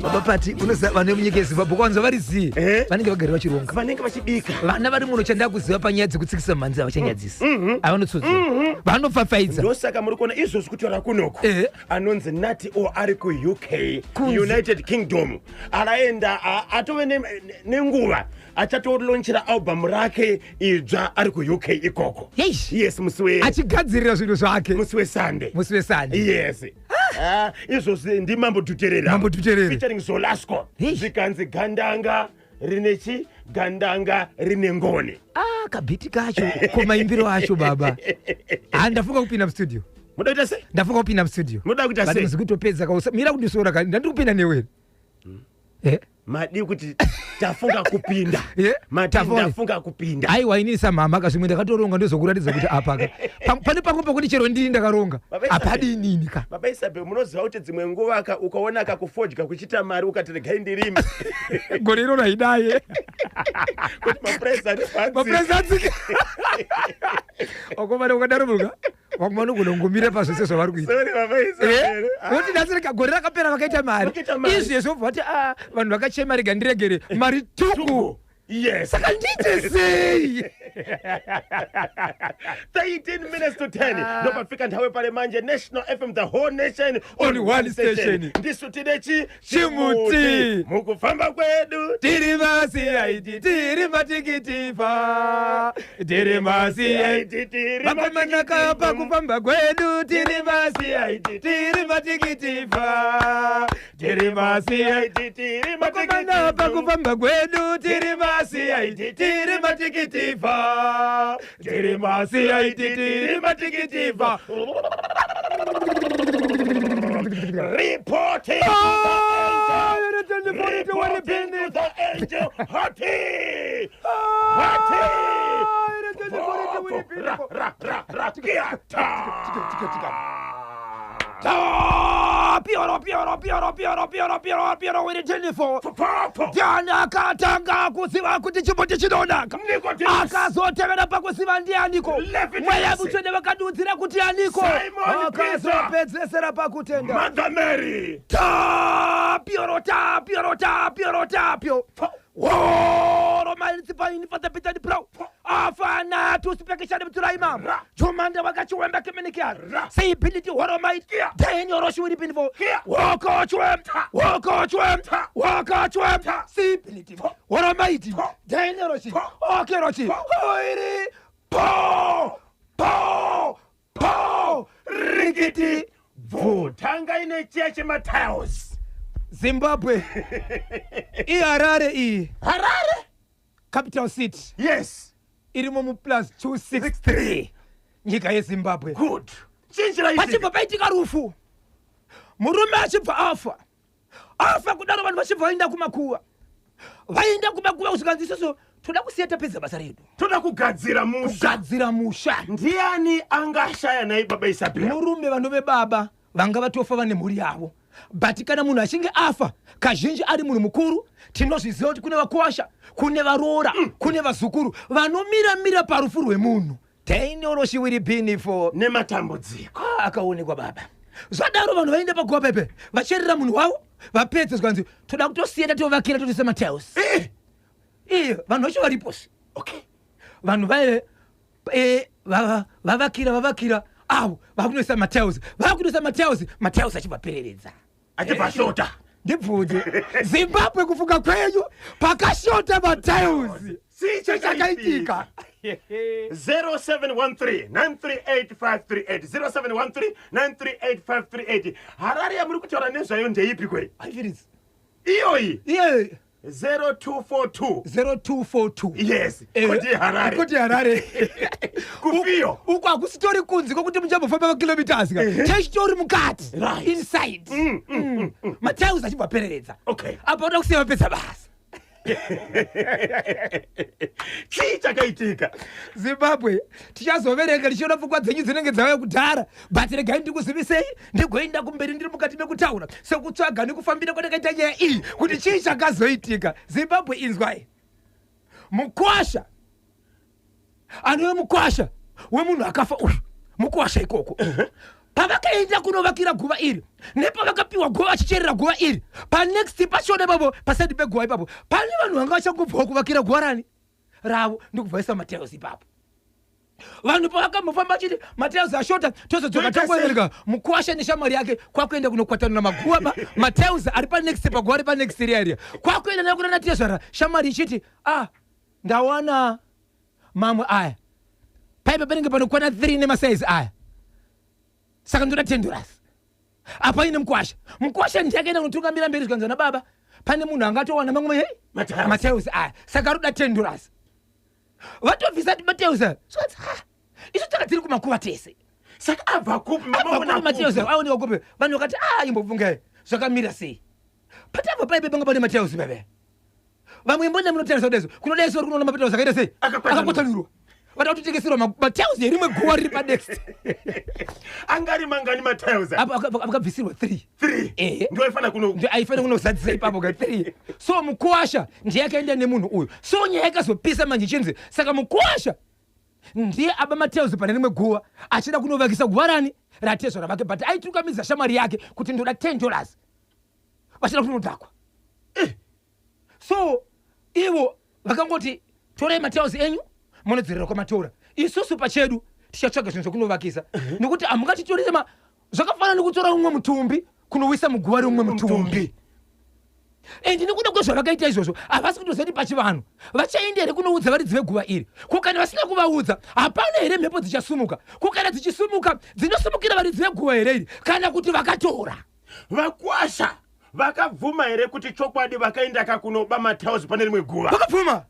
baba pati unoziva vane munyika yeZimbabwe kwanza variziye vanenge vagari vachironga vanenge vachibika vana vari muno chandaa kuziva panyaya dzekutsikisa mhanzi avachanyadzisa avanotsudzwa vanopfapfaidza ndosaka muri kuona izvozvi kutaura kunoko anonzi nati o ari kuuk United Kingdom araenda atove nenguva achatolonchera album rake idzva ari kuuk ikoko. Yes, achigadzirira zvinhu zvake musi weSunday. Yes. Izvozvi ndimambo tuterera featuring Zolasco zvikanzi gandanga rinechi gandanga rine ngoni. Kabhiti kacho komaimbiro acho baba. Ndafunga kupinda mustudio. Muda kuita sei? Ndafunga kupinda mustudio. Muda kuita sei? Basi kutopedza mira kundisora kandi ndandikupinda newe. Madi kuti tafunga kupinda. Tafunga kupinda. Aiwa inisa mama akazvimwe ndakatoronga ndozokuratidza kuti apaka. Pane pangu pekuti chero ndini ndakaronga. Apadi inini ka. Baba Isabe munoziva kuti dzimwe nguva ukaona akakufojka kuchita mari ukati regai ndirime. Gore iro raidaye. Kuti mapresident. Okomana ukadaro muka. Wakumana kunongomira pazvose zvavari kuita. Sorry baba Isabe. Kuti nasirika gore rakapera vakaita mari. Izvi zvobva kuti vanhu vakachema rega ndiregere mari tuku. Yes. Saka ndite sei. 13 minutes to 10. Ndopafika nthawi pale manje National FM, the whole nation on one station. Ndisu tinechi chimuti. Mukufamba kwedu tiri masi aiti tiri matikitifa. Tiri masi aiti tiri matikitifa. Pakufamba kwedu tiri masi aiti tiri matikitifa. Tiri masi aiti tiri matikitifa. Pakufamba kwedu tiri masi aiti tiri matikitifa. Tiri masi aiti tiri matikitifa. Reporting to the angel. Hati. Piero with the telephone. Diana katanga kusiva kuti chipote chinonaka. Akazotevera pakusiva ndianiko. Mweya buchone vakadudzira kuti aniko. Akazopedzesera pakutenda. Mother Mary. Piero. Roma insipaini for the bitter pro. Afana to speculation to Imam. Jomanda wakachuemba kemenikia. Say ability horomite. Then your rush would be for. Walk out to him. See ability horomite. Then your rush. Okay, Roshi. Po. Rigiti. Tanga ine cheche Matthews. Zimbabwe. Harare. Capital city. Yes. Irimo mu plus 263. Nyika yeZimbabwe. Good. Chinjira isi. Pachibva paitika rufu. Murume achibva afa. Kudaro vanhu vachibva vaenda kumakuva. Usikanzi isusu toda kusiya tapedza basa redu. Toda kugadzira musha. Ndiani angashaya naye baba Isabe? Murume vanhu vebaba vanga vatofa vane mhuri yavo. But kana munhu achinge afa kazhinji ari munhu mukuru tinozviziva kuti kune vakuwasha, kune varoora, kune vazukuru vanomira parufu rwemunhu. Tainoroshi wiri bini for nematambudziko akaonekwa baba. Zvadaro vanhu vaenda paguva pepe vacherera munhu wavo vapedza zvanzi toda kutosiyenda tovakira toti seMatthews. Vanhu vacho variposi. Okay. Vanhu vavakira avo vakunoisa Matthews. Matthews achivapereredza. Achivashota. Ndibvunze Zimbabwe kufunga kwenyu pakashota Matthews. Chakaitika. 0713-938-538 0713-938-538. Harare yamuri kutaura nezvayo ndeipi kwei? Iyoyi. 0242. Yes. Kuti Harare. Kufiyo. Uko akusitori kunzi kokuti muchambofamba kilometers ka. Chitori mukati. Inside. Matthews achivapereredza. Okay. Apa unoda kusiya pesa basa. Chakaitika. Zimbabwe tichazoverenga tichiona pfungwa dzenyu dzinenge dzauya kudhara but regai ndikuzivisei ndigoenda kumberi ndiri mukati mekutaura sekutsvaga nekufambira kwandakaita nyaya iyi kuti chii chakazoitika. Zimbabwe inzwai mukwasha anove mukwasha wemunhu akafa uyu mukwasha ikoko pavakaenda kunovakira guva iri nepavakapiwa guva vachicherera guva iri panext pashone babo pasadi peguva ipapo pane vanhu vanga vachangobvawo kuvakira guva rani ravo ndikubvaisa Mateus ipapo. Vanhu pavakambofamba chiti Mateus ashota tozodzoka tangoereka Mukwasha neshamwari yake kwakuenda kunokwatanura maguva Mateus ari panext paguva ari panext area kwakuenda nayo kuna Tezvara shamwari ichiti ndawana mamwe aya paipa panenge panokwana 3 nemasaizi aya saka ndoda $10 apa ine Mukwasha ndiye akaenda kunotungamira mberi zvikanzi na baba pane munhu angatowana mamwe Mateus aya saka roda $10 vatovisa Mateus swati isu takatiri kumakuva tese saka abva kupi Mateus aoneka kupi vanhu vakati imbobvungai zvakamira sei patava paipe panga pane Mateus bebe vamwe mbona munotarisa kudezo kunodeso uri kunoona Mateus akaita sei akakwatanurwa vada kutotengeserwa Mateus yerimwe guva riri panext angari mangani Mateus akabvisirwa 3 ndio aifana kunozadzisa ipapo ka 3 so Mukwasha ndiye akaenda nemunhu uyu so nyaya yakazopisa manje chinzi saka Mukwasha ndiye aba Mateus pane rimwe guva achida kunovakisa guva rani raTezvara vake but aitukamidza shamwari yake kuti ndoda $10 vachida kunodhakwa so ivo vakangoti torai Mateus enyu munodzerera kwamatora isusu pachedu tichatsvaga zvinhu zvokunovakisa nekuti amungatitorere zvakafanana nekutora umwe mutumbi kunowisa muguva reumwe mutumbi endi nekuda kwezvavakaita izvozvo havasi kutozati pachivanhu vachaenda here kunoudza varidzi veguva iri kukana vasina kuvaudza hapana here mhepo dzichasumuka kukana dzichisumuka dzinosumukira varidzi veguva here iri kana kuti vakatora Vakwasha vakabvuma here kuti chokwadi vakaenda kakunoba Mateus pane rimwe guva vakabvuma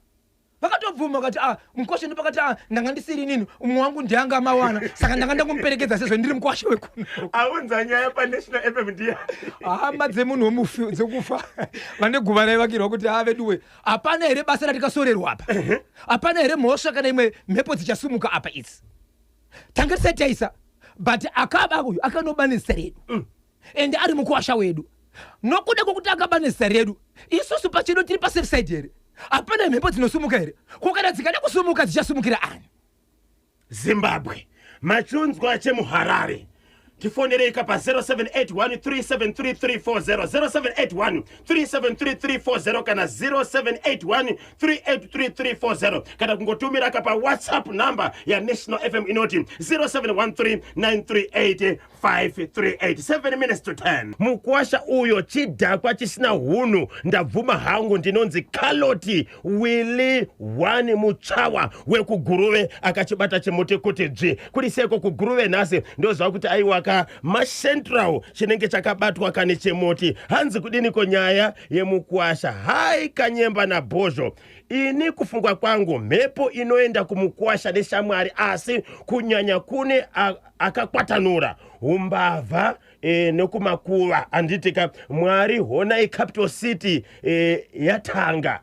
vakatobvuma vakati Mukwasha ndipakati ndanga ndisiri nini umwe wangu ndianga amawana saka ndanga ndangomuperekedza sezvo ndiri Mukwasha wekuno aunza nyaya paNational FM ndiya hama dzemunhu womufi dzekufa vane guva raivakirwa kuti veduwe hapana here basa ratikasorerwa apa hapana here mhosva kana imwe mhepo dzichasumuka apa idzi tanga tisataisa but akaba uyu akanoba nezita redu ende ari Mukwasha wedu nokuda kwokuti akaba nezita redu isusu pachedu tiri pasafe side here hapana mhepo dzinosumuka here kukana dzikada kusumuka dzichasumukira ani Zimbabwe machunzwa chemuHarare tifonereka pa 0781373340 0781373340 kana 0781383340 kana kungotumira pa WhatsApp number ya National FM inoti 0713938538 7 minutes to 10. Mukwasha uyo chidhakwa chisina hunu ndabvuma hangu ndinonzi Kaloti Willy Wani Muchawa wekuguruve akachibata chimuti kuti dzvi kuriseko kuguruve nhasi ndozva kuti aiwaka macentral chinenge chakabatwa kane chemoti hanzi kudini konyaya yemukwasha hai kanyemba na bhozho ini kufungwa kwangu mhepo inoenda kumukwasha neshamwari asi kunyanya kune akakwatanura umbavha nekumakuva anditika mwari honai capital city yatanga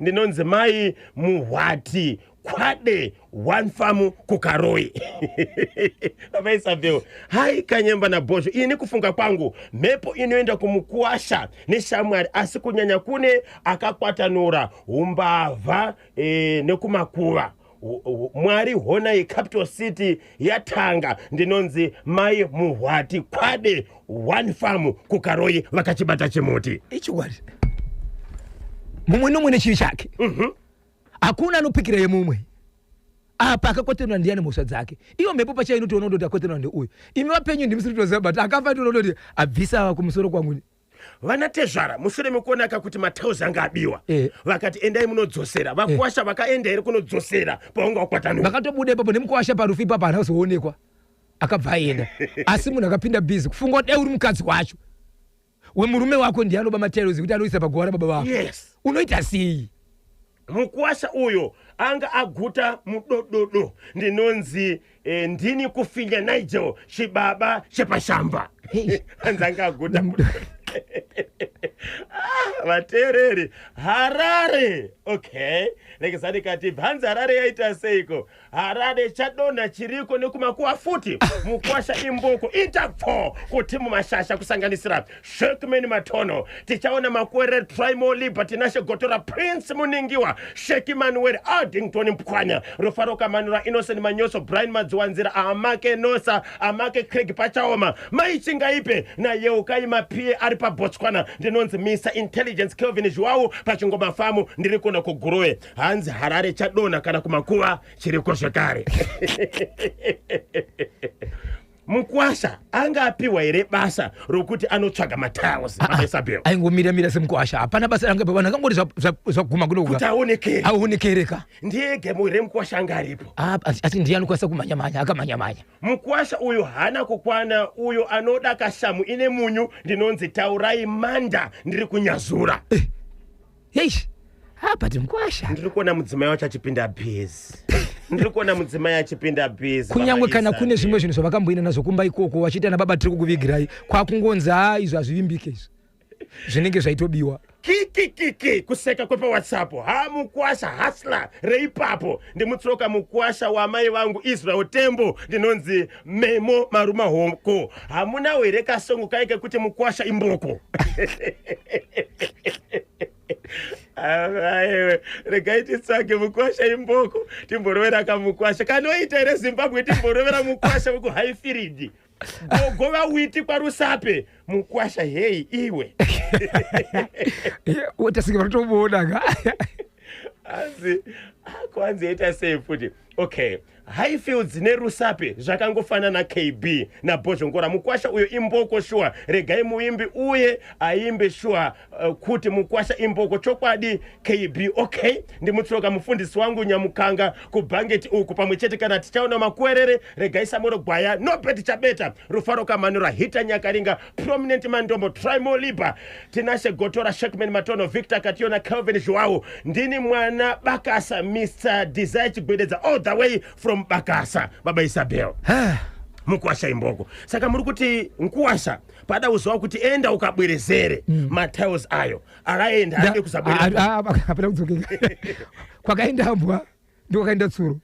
ndinonzi mai muhwati kwade one farm kukaroi avaisabveo hai kanyemba na bhozho ini kufunga kwangu mhepo inoenda kumukwasha neshamwari asi kunyanya kune akakwatanura umbavha nekumakuva mwari honai capital city yatanga ndinonzi mai muhwati kwade one farm kukaroi vakachibata chimoti ichikwadi mumwe nomwe nechiri chake hakuna anopikira yemumwe apa akakwatanura ndiani mhosva dzake iyo mhepo pachayo inotoona kuti akwatanura ndeuyu imi vapenyu ndimusiri kutoziva but akafa toona kuti abvisa ava kumusoro kwangu vana Tezvara mushure mekuonaka kuti Mateus anga abiwa vakati endai munodzosera Vakwasha vakaenda here kunodzosera paunga wakwatanura vakatobuda ipapo nemukwasha parufu ipapo haana kuzoonekwa akabva aenda asi munhu akapinda bhizi kufunga dai uri mukadzi wacho wemurume wako ndiye anoba Mateus kuti anoisa paguva rababa vako unoita sei Mukwasha uyo anga aguta mudododo ndinonzi ndini kufinya Nigel chibaba chepashamba anzanga aguta vatereri Harare Okay, lekizani kati bhanzi Harare yaita seiko. Harare chadona chiriko nekumakuwa futi. Mukwasha imboko interpol kuti mumashasha kusanganisira Shekman Matono. Tichaona Makwere Trimo Liberty nashe gotora Prince Muningiwa, Sheki Manuel Addington Mkwanya, Rufaro Kamanura Innocent Manyoso, Brian Madziwanzira, Amake Nosa, Amake Craig Pachaoma, Maichinga Ipe, na Yeukai Mapie Aripa Botswana, Denonzi Mr. Intelligence Kelvin Joao, Pachungo Mafamu, Ndiriko na Kuguroe, Hanzi Harare chadona kana kumakuwa, Chiriko Shekari. Mukwasha angapiwa ere basa rokuti anotsvaga mataos Isabel. Aingomira semkwasha apana basa ranga bwana kangori zvakuguma kunokuka kuti aonekereka ndiye gemu remukwasha angaripo ati ndiye anokwanisa kumanya-manya akamanya-manya. Mukwasha uyu hana kukwana uyu anoda kashamu ine munyu ndinonzi taurai manda ndiri kunyazura yeish but mukwasha ndiri kuona mudzimai wacho achipinda bhizi ndiri kuona mudzimai achipinda bhizi kunyangwe kana kune zvimwe zvinhu zvavakamboina nazvo kumba ikoko wachita nababa tiri kukuvigirai kwakungonza izvo hazvivimbike izvo zvinenge zvaitobiwa kiki kuseka kwepa WhatsApp Mukwasha hasla reipapo ndimutsoka Mukwasha wamai vangu Israel Tembo ndinonzi Memo Maruma Hoko hamuna were kasongo kaike kuti Mukwasha imboko. Regaiti tsake Mukwasha imboko timborovera kamukwasha kanoita ere Zimbabwe timborovera Mukwasha ku Highfield gova witi kwa Rusape Mukwasha hey iwe utasika vatomuonaga asi kwanzi ita sei futi. Okay, Highfields neRusape zvakangofana na KB na Bozhongora. Mukwasha uyo imboko shua regai muimbi uye aimbe shua kuti Mukwasha imboko chokwadi KB. Okay, ndimutsoka mufundisi wangu Nyamukanga kubhangeti uku pamwechete kana tichaona makwerere regai Samoro Gwaya Nobet Chabeta Rufaro Kamanura Hita Nyakaringa Prominent Mandombo Trimo Liba Tinashe Gotora Shekman Matono Victor Kationa Kelvin Joao ndini mwana Bakasa Mr. Desire Chigwedeza all the way from Bakasa baba Isabel. Mukwasha imboko saka muri kuti Nkwasha pada uzwa kuti enda ukabwerezere matiles ayo araenda ande kusabwera apana kudzokeka kwakaenda mbwa ndiko kaenda tsuro.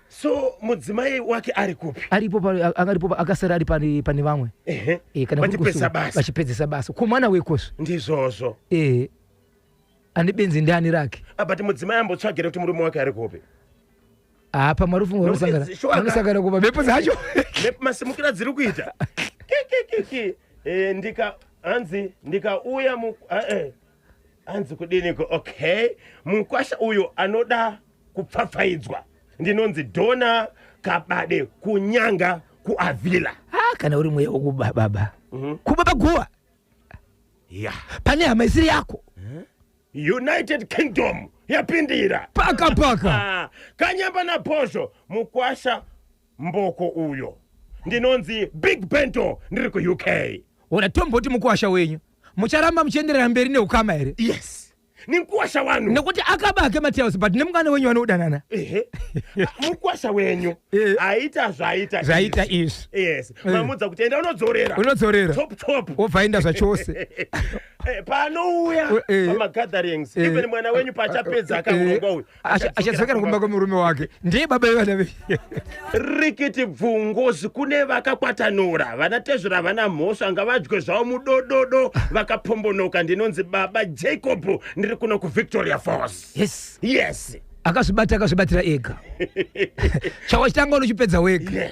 So mudzimai wake ari kupi? Aripo angaripo akasara ari pane vamwe kana vachipedzesa basa kumwana wekoso ndizvozvo ane benzi ndani rake but mudzimai ambotsvagira kuti murume wake ari kupi apa marufungo anosangana kupa mepo dzacho mepo masimukira dziri kuita ndikauya hanzi kudiniko. Okay, Mukwasha uyo anoda kupfapfaidzwa ndinonzi Dona Kabade kunyanga kuavila kana uri mweya wokubaba kubaba guwa pane hama isiri yako United Kingdom yapindira paka kanyamba na posho Mukwasha mboko uyo ndinonzi Big Bento ndiri ku UK. Unatomboti Mukwasha wenyu mucharamba muchienderera mberi neukama here? Yes, ni Mukwasha wanu nekuti akabake Mateus but nemungana wenyu wanodanana Mukwasha wenyu aita zvaita izvi. Yes, mamudza kuti enda unodzorera top obvaenda zvachose panouya pamagatherings even mwana wenyu pachapedza akaurongwa uyu achadzokera kumba kwemurume wake ndiye baba vevana ve rikiti bvungozi kune vakakwatanura vanatezvera vana mhosva ngavadye zvavo mudododo vakapombonoka ndinonzi baba Jacob ndiri kuno kuVictoria Falls. Yes akazvibatira ega chawachitanga unochipedza wega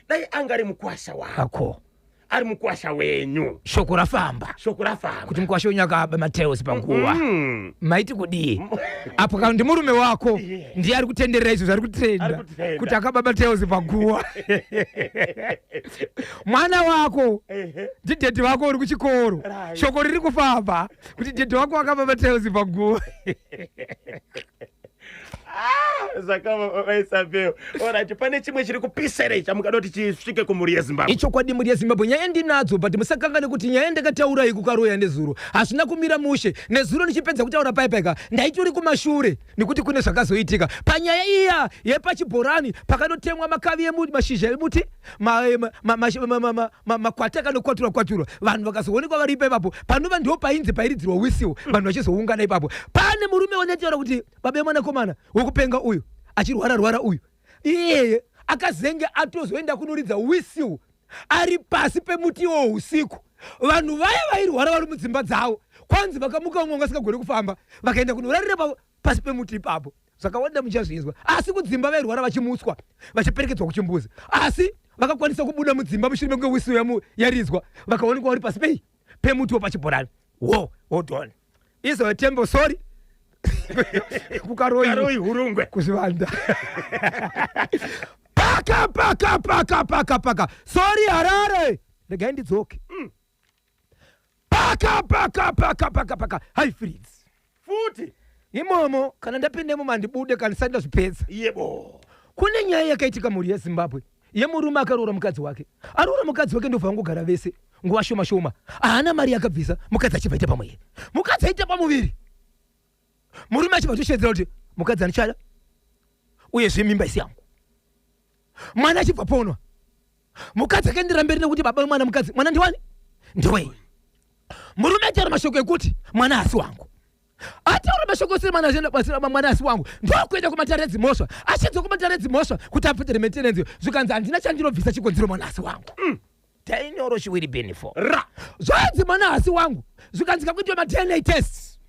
dai angari Mukwasha wako ari Mukwasha wenyu shoko rafamba kuti Mukwasha wenyu akaba Mateus panguva maiti kudii apo kana ndi murume wako ndiye ari kutenderera izvo zvari kutenda kuti akaba Mateus panguva mwana wako ndi dhedhi wako uri kuchikoro shoko riri kufamba kuti dhedhi wako akaba Mateus panguva Zakama Isabel. Alright, pane chimwe chiri kupisere chamukadoti chisvike kumuri yeZimbabwe. Icho kwadi muri yeZimbabwe nyaya ndinadzo but musakangane kuti nyaya ndakataura ikukaroya nezuro. Hazvina kumira mushe. Nezuro nichipedza kutaura paipeka. Ndaitori kumashure nekuti kune zvakazoitika. Panyaya iya yepachibhorani pakanotemwa makavi emuti mashizha emuti makwata kanokwatura. Vanhu vakazoonekwa vari ipapo. Panova ndio painzi pairidzirwa wisiwo. Vanhu vachizoungana ipapo. Pane murume onetera kuti baba mwana komana wokupenga uyu achirwara uyu iye akazenge atozoenda kunoridza whistle ari pasi pemutiwo usiku. Vanhu vaya vairwara vari mudzimba dzavo kwanzi vakamuka umwe vasingagoni kufamba vakaenda kunorarira pasi pemuti ipapo. Zvakawanda muchazvinzwa. Asi kudzimba vairwara vachimuswa vachiperekedzwa kuchimbuzi, asi vakakwanisa kubuda mudzimba mushure mekunge whistle yaridzwa vakaonekwa vari pasi pemutiwo pachibhorani. Hold on. Izo a temple, sorry. Kukaroi hurungwe kuzvivanda. Paka. Sorry Harare. Regai ndidzoke. Paka. Hai Fritz. Futi. Imomo kana ndapindemo mandibude kana sanda zvipedza. Yebo. Kune nyaya yakaitika muri yeZimbabwe. Yemurume akaroora mukadzi wake. Aroora mukadzi wake ndobva vangogara vese. Nguva shoma. Haana mari yakabvisa. Mukadzi achibva pamwe. Mukadzi aita pamuviri. Murume achibva toshedzera kuti mukadzi anichada. Uyezve mimba isi yangu. Mwana achibva ponwa. Mukadzi akaendera mberi nekuti baba mwana mukadzi mwana ndiwani? Ndiwe. Murume achitaura mashoko ekuti mwana asi wangu. Ataura mashoko ekuti mwana asi wangu. Ndokuenda kumatare edzimhosva. Achidzoka kumatare edzimhosva kuti apfutire maintenance. Zvikanzi handina chandinobvisa chikonzero mwana asi wangu. Tainoro chiwiri beni for. Zvanzi mwana asi wangu. Zvikanzi kakuitwa ma-DNA tests.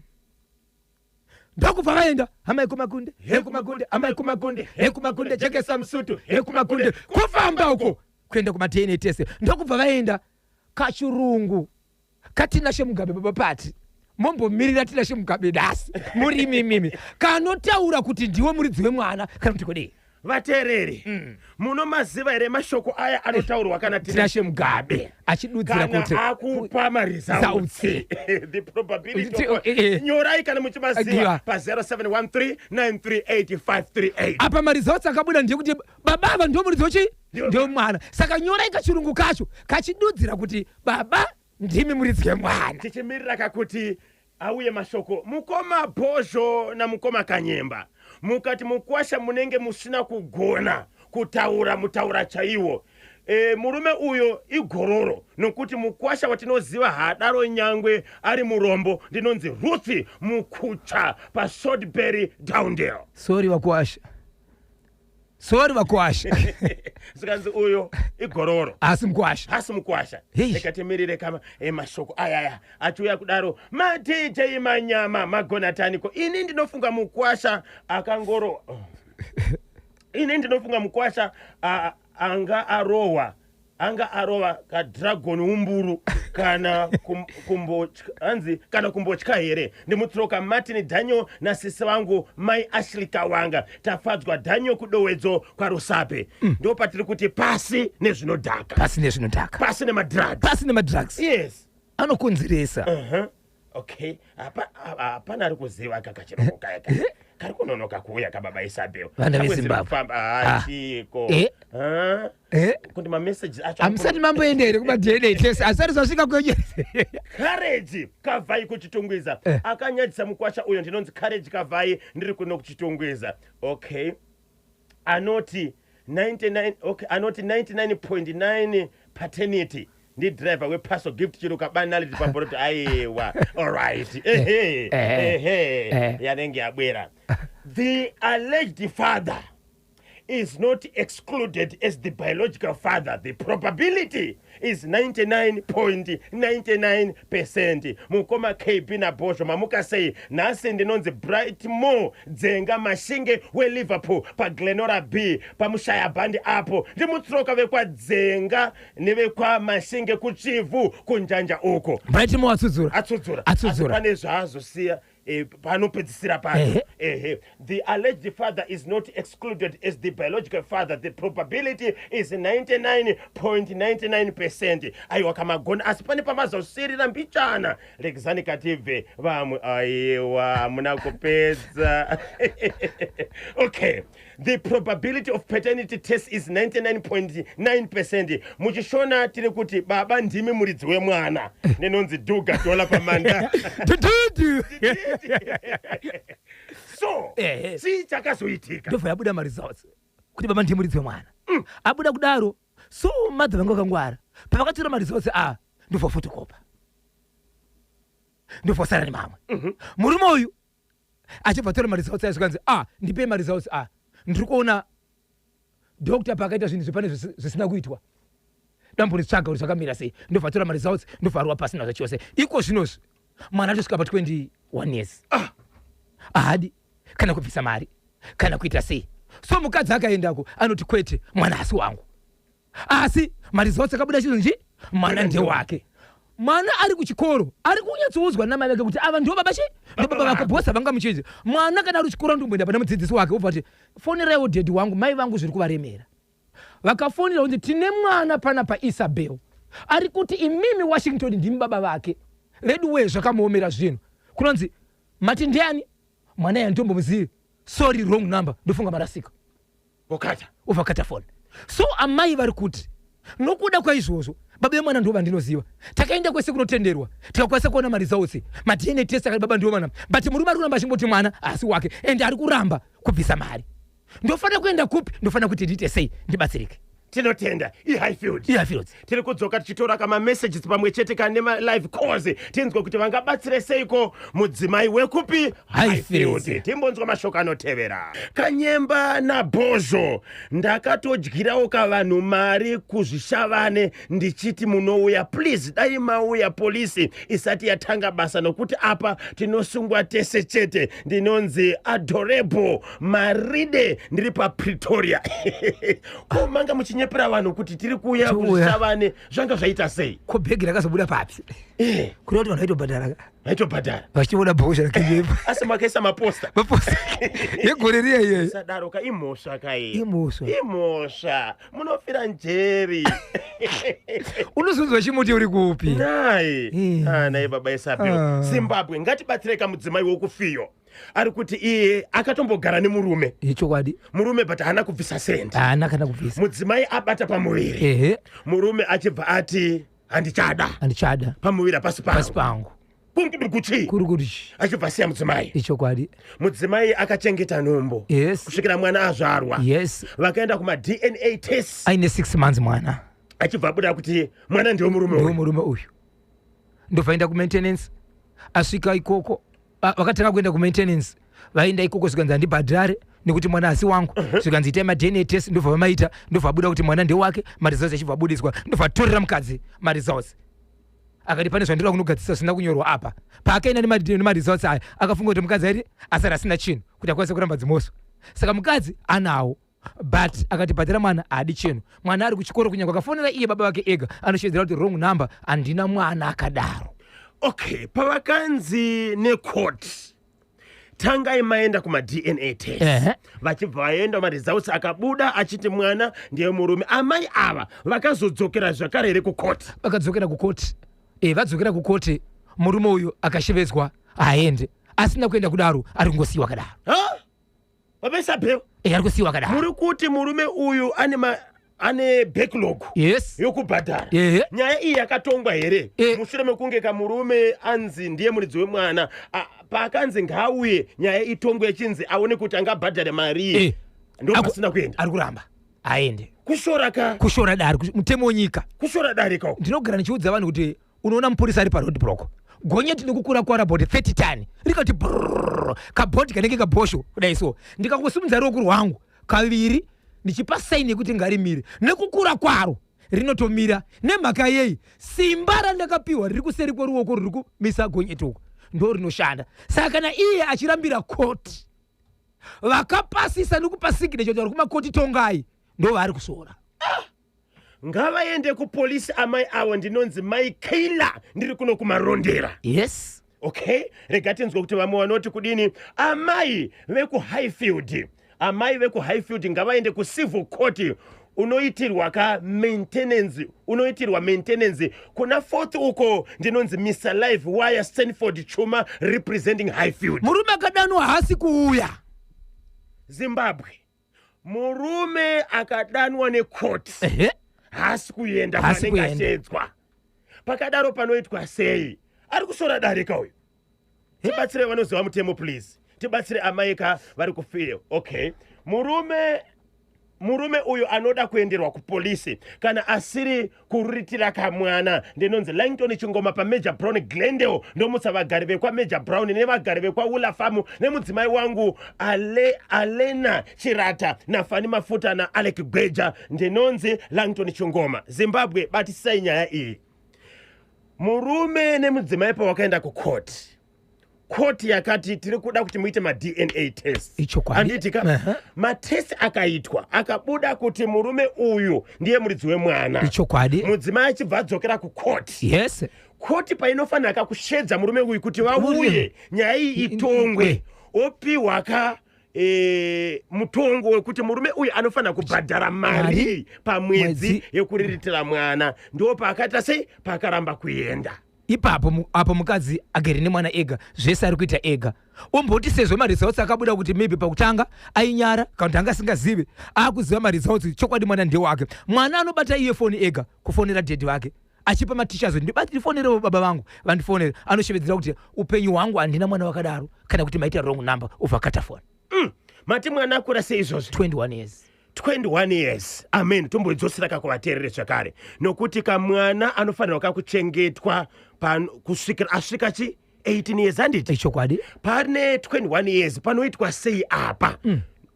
Ndokubva vaenda hamai kumakunde, kumakunde jekesa msutu, kumakunde kufamba uko kuenda kuma-DNA test. Ndokubva vaenda kachirungu katinashe Mugabe baba pati mombomirira tinashe Mugabe dasi muri mimi kanotaura kuti ndiwe muridzi wemwana kana kuti kodei. Vatereri munomaziva here mashoko aya anotaurwa kana tinashe Mugabe achidudzira kuti akupa results. The probability of nyorai kana muchimaziva pa 0713938538. Apa results akabuda ndiye kuti baba ndiye muridzi wechi ndiye mwana. Saka nyorai kachirungu kacho kachidudzira kuti baba ndimi muridzi wemwana. Tichimirira kakuti auye mashoko mukoma Bhozho na mukoma Kanyemba. Mukati mukwasha munenge musina kugona mutaura chaiwo. Murume uyo igororo nokuti mukwasha watinoziva hadaro nyangwe ari murombo ndinonzi Ruthi Mukucha pa Sodbury Downdale. Sorry wakwasha. Zikanzi uyo igororo asi mukwasha. Ekatemirire kama mashoko aya achuya kudaro ma DJ Manyama magonataniko. Ini ndinofunga mukwasha akangoro. Ini ndinofunga mukwasha anga arowa ka dragon umburu kana kumbotya here. Ndimutroka Martin Daniel na sisi wangu Mai Ashley Kawanga tafadzwa Daniel kudowedzo kwa Rusape. Ndo patiri kuti pasi nezvinodhaka. Pasi nemadrugs. Yes. Anokonzeresa. Okay. Hapana ari kuziva kakachiroko kaya. Kari kunonoka kuuya kababa Isabel. Vana veZimbabwe. Chiko. Kuti ma-messages acho. Amusati mamboendere kuma-DNA test. Asari zvasvika kwenye. Courage Kavai kuchitungwiza. Akanyadzisa mukwasha uyo ndinonzi Courage Kavai ndiri kuno kuchitungwiza. Okay. Anoti 99.9 paternity. Ndi driver we Paso Gift chiruka banality pamboroti aiwa. All right. Yanenge abwera. The alleged father is not excluded as the biological father. The probability is 99.99%. Mukoma KB na Bhozho mamuka say nasi ndinonzi Brightmore Dzenga Mashinge we Liverpool pa Glenora B pa Mushaya Bandi apo ndimutroka vekwa Dzenga nevekwa Mashinge kuchivu kunjanja uko. Brightmore atsudzura pane zvazosiya panopedzisira pano. The alleged father is not excluded as the biological father. The probability is 99.99%. Aiwa kamagona asi pane pamazosirira mbichana lekizani kative vamwe aiwa muna kupedza. Okay. The probability of paternity test is 99.9%. Muchishona tiri kuti baba ndimi muridzi wemwana nenonzi Duga dola pamanda. So, si chakazoitika. Ndofa yabuda results kuti baba ndiye muridzi wemwana. Abuda kudaro. So madha vangu vakangwara. Pavakatora results ndofa fotokopa. Ndofa sara ni mamwe. Murume uyu achibva tora mari zautsi aisvikanzi ndipe mari zautsi ndiri kuona dokta pakaita zvinhu zvipane zvisina kuitwa dambonitsvaga kuti zvakamira sei ndobva tora mari zautsi ndobva pasina zvachose iko zvinozvi mwana atosvika pa 21 years ahadi kana kubvisa mari kana kuita sei so mukadzi akaendako anoti kwete mwana asi wangu asi mari zautsi akabuda chinonji mwana ndewake mwana ari kuchikoro ari kunyatsoudzwa namai vake kuti ava ndo baba vake bhosa vanga muchidzi mwana kana ari kuchikoro ndomboenda pana mudzidzisi wake obva kuti fonerawo dhedhi wangu mai vangu zviri kuvaremera vakafonera kuti tine mwana pana paisabel ari kuti imimi Washington ndimi baba vake redway zvakamuomera zvinhu kunonzi mati ndiani mwana yandombomuzivi sorry wrong number ndofunga marasika obva kata foni so amai vari kuti nokuda kwaizvozvo baba vemwana ndo vandinoziva takaenda kwese kunotenderwa tikakwanisa kuona mari zautsi madna test akati baba ndiwo mwana but murume ari kuramba achingoti mwana asi wake ende ari kuramba kubvisa mari ndofanira kuenda kupi ndofanira kuti ndiite sei ndibatsirike tinotenda iHighfield tiri kudzoka tichitora kama messages pamwe chete kana live calls tinzwe kuti vangabatsire seiko mudzimai wekupi Highfield timbonzwa mashoko anotevera Kanyemba naBhozho ndakatodyirawo kavanhu mari kuzvishavane ndichiti munouya please dai mauya polisi isati yatanga basa nokuti apa tinosungwa tese chete ndinonzi Adorable Maride ndiri paPretoria komanga muchinyepera vanhu kuti tiri kuuya kuzvishavane zvanga zvaita sei ko bhegi rakazobuda papi kuri kuti vanhu vaitobhadhara vachiona Bhozho rakanyemba asi makaisa maposta yegore riya iyeyo sadaroka imhosva imhosva munofira njeri unozunzwa chimuti uri kupi nai baba Isabel Zimbabwe ngatibatsireka mudzimai wokufiyo ari kuti iye akatombogara nemurume chokwadi murume but haana kubvisa sendi haana kana kubvisa mudzimai abata pamuviri murume achibva ati handichada pamuviri pasi pangu kurikuti achibva siya mudzimai chokwadi mudzimai akachengeta nhumbu kusvikira mwana azvarwa vakaenda kuma-DNA test aine 6 months mwana achibva abuda kuti mwana ndiwo murume uyu ndobvaenda kumaintenance asvika ikoko vakatanga kuenda kumaintenance vaenda ikoko zvikanzi handibhadhare nekuti mwana asi wangu zvikanzi itai ma-DNA test ndobva vamaita ndobva abuda kuti mwana ndewake mari zautsi achibva abudiswa ndobva atorera mukadzi mari zautsi akati pane zvandira kunogadzisa zvisina kunyorwa apa paakaenda nemari zautsi aya akafunga kuti mukadzi aiti asara asina chinhu kuti akwanise kuramba dzimoswa saka mukadzi anawo but akati bhadhara mwana haadi chinhu mwana ari kuchikoro kunyange akafonera iye baba vake ega anoshedzera kuti wrong number handina mwana akadaro okay pavakanzi necourt tangai maenda kuma-DNA test vachibva vaenda mari zautsi akabuda achiti mwana ndiye murume amai ava vakazodzokera zvakare here kukoti vakadzokera kukoti vadzokera kukoti murume uyu akashevedzwa haende asina kuenda kudaro ari kungosiyiwa kadaro baba Isabel ari kusiyiwa kadaro muri kuti murume uyu ane backlog yokubhadhara nyaya iyi yakatongwa here mushure mekunge kamurume anzi ndiye muridzi wemwana paakanzi ngaauye nyaya itongwe yechinzi aone kuti angabhadhare mari ndo pasina kuenda ari kuramba aende kushora dari mutemo wenyika kushora dari kao ndinogara ndichiudza vanhu kuti unoona mupurisa ari paroadblock gonyeti nekukura kwara about 30 tani rikati kabhoti kanenge kabhosho kudai so ndikakusimudza ruoko rwangu kaviri ndichipa saini yekuti ngarimire nekukura kwaro rinotomira nemhaka yei simba randakapiwa riri kuseri kweruoko ruri kumisa gonyeti uko ndo rinoshanda saka kana iye achirambira koti vakapasisa nekupa signature vari kumakoti tongai ndo vari kusora ngavaende kupolisi amai avo ndinonzi mai Kayla ndiri kuno kumarondera okay regatinzwe kuti vamwe vanoti kudini amai vekuHighfield ngavaende kucivil court unoitirwa maintenance kuna 4th uko ndinonzi Mr. Live Wire Stanford Chuma representing Highfield murume akadanwa haasi kuuya Zimbabwe murume akadanwa necourt haasi kuenda panenge ashedzwa pakadaro panoitwa sei ari kusora darika uyu tibatsire vanoziva mutemo please tibatsire amaika vari kufire okay murume murume uyu anoda kuenderwa kupolisi kana asiri kuriritira kamwana ndinonzi Langton Chingoma paMajor Brown Glendale ndomutsa vagari vekwa Major Brown nevagari vekwa Ula Farm nemudzimai wangu Alena Chirata naFani Mafuta na Alec Gbeja ndinonzi Langton Chingoma. Zimbabwe batisai nyaya iyi. Murume nemudzimai pawakaenda kukoti. Koti yakati tiri kuda kuti muite DNA test. Anditika matest akaitwa akabuda kuti murume uyu ndiye muridzi wemwana. Mudzimai achibva adzokera kukoti. Yes. Koti painofanira kushedza murume uyu kuti vauye nyaya iyi itongwe. Opiwa mutongo wekuti murume uyu anofanira kubhadhara mari pamwedzi yekuriritira mwana. Ndo pakata sei pakaramba kuenda. Ipapo apo mukadzi agere nemwana ega zvese ari kuita ega. Umboti sezvo maresults akabuda kuti maybe pakutanga ainyara kana anga singazive akuziva maresults chokwadi mwana ndiye wake. Mwana anobata iye foni ega kufonera daddy wake. Achipa matichers ndibati ndifonere baba vangu vandifonere anoshevedzera kuti upenyu hwangu andina mwana wakadaro kana kuti maita wrong number ovakata phone. Mati mwana akura sei izvozvo 21 years. 21 years. Amen. Tombodzosera kuvateereri zvakare. Nokuti kamwana anofanirwa kuchengetwa kusvikira asvika 18 years handiti. Chokwadi. Pane 21 years panoitwa sei apa?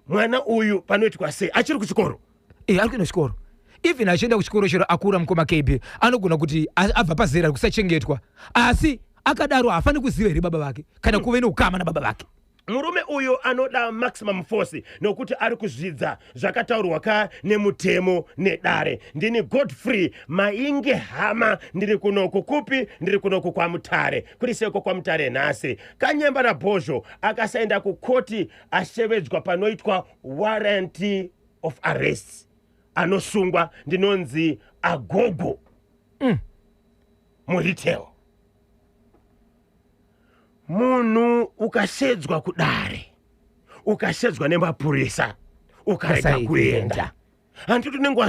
Mwana uyu panoitwa sei? Achiri kuchikoro? Ari kuenda kuchikoro. Even achienda kuchikoro chero akura mukoma KB anogona kuti abva pazera kusachengetwa. Asi akadaro afani kuziva here baba vake kana kuve neukama nababa vake. Murume uyu anoda maximum force nokuti ari kuzvidza zvakataurwa nemutemo nedare. Ndini Godfrey Mainge Hama ndiri kunoko kupi ndiri kunoko kwa Mutare. Kuri seko kwa Mutare nhasi. Kanyemba naBhozho akasaenda kukoti ashevedzwa panoitwa warrant of arrest. Anosungwa ndinonzi Agogo. Muretail. Munhu ukashedzwa kudare ukashedzwa nemapurisa ukarega kuenda handiti unenge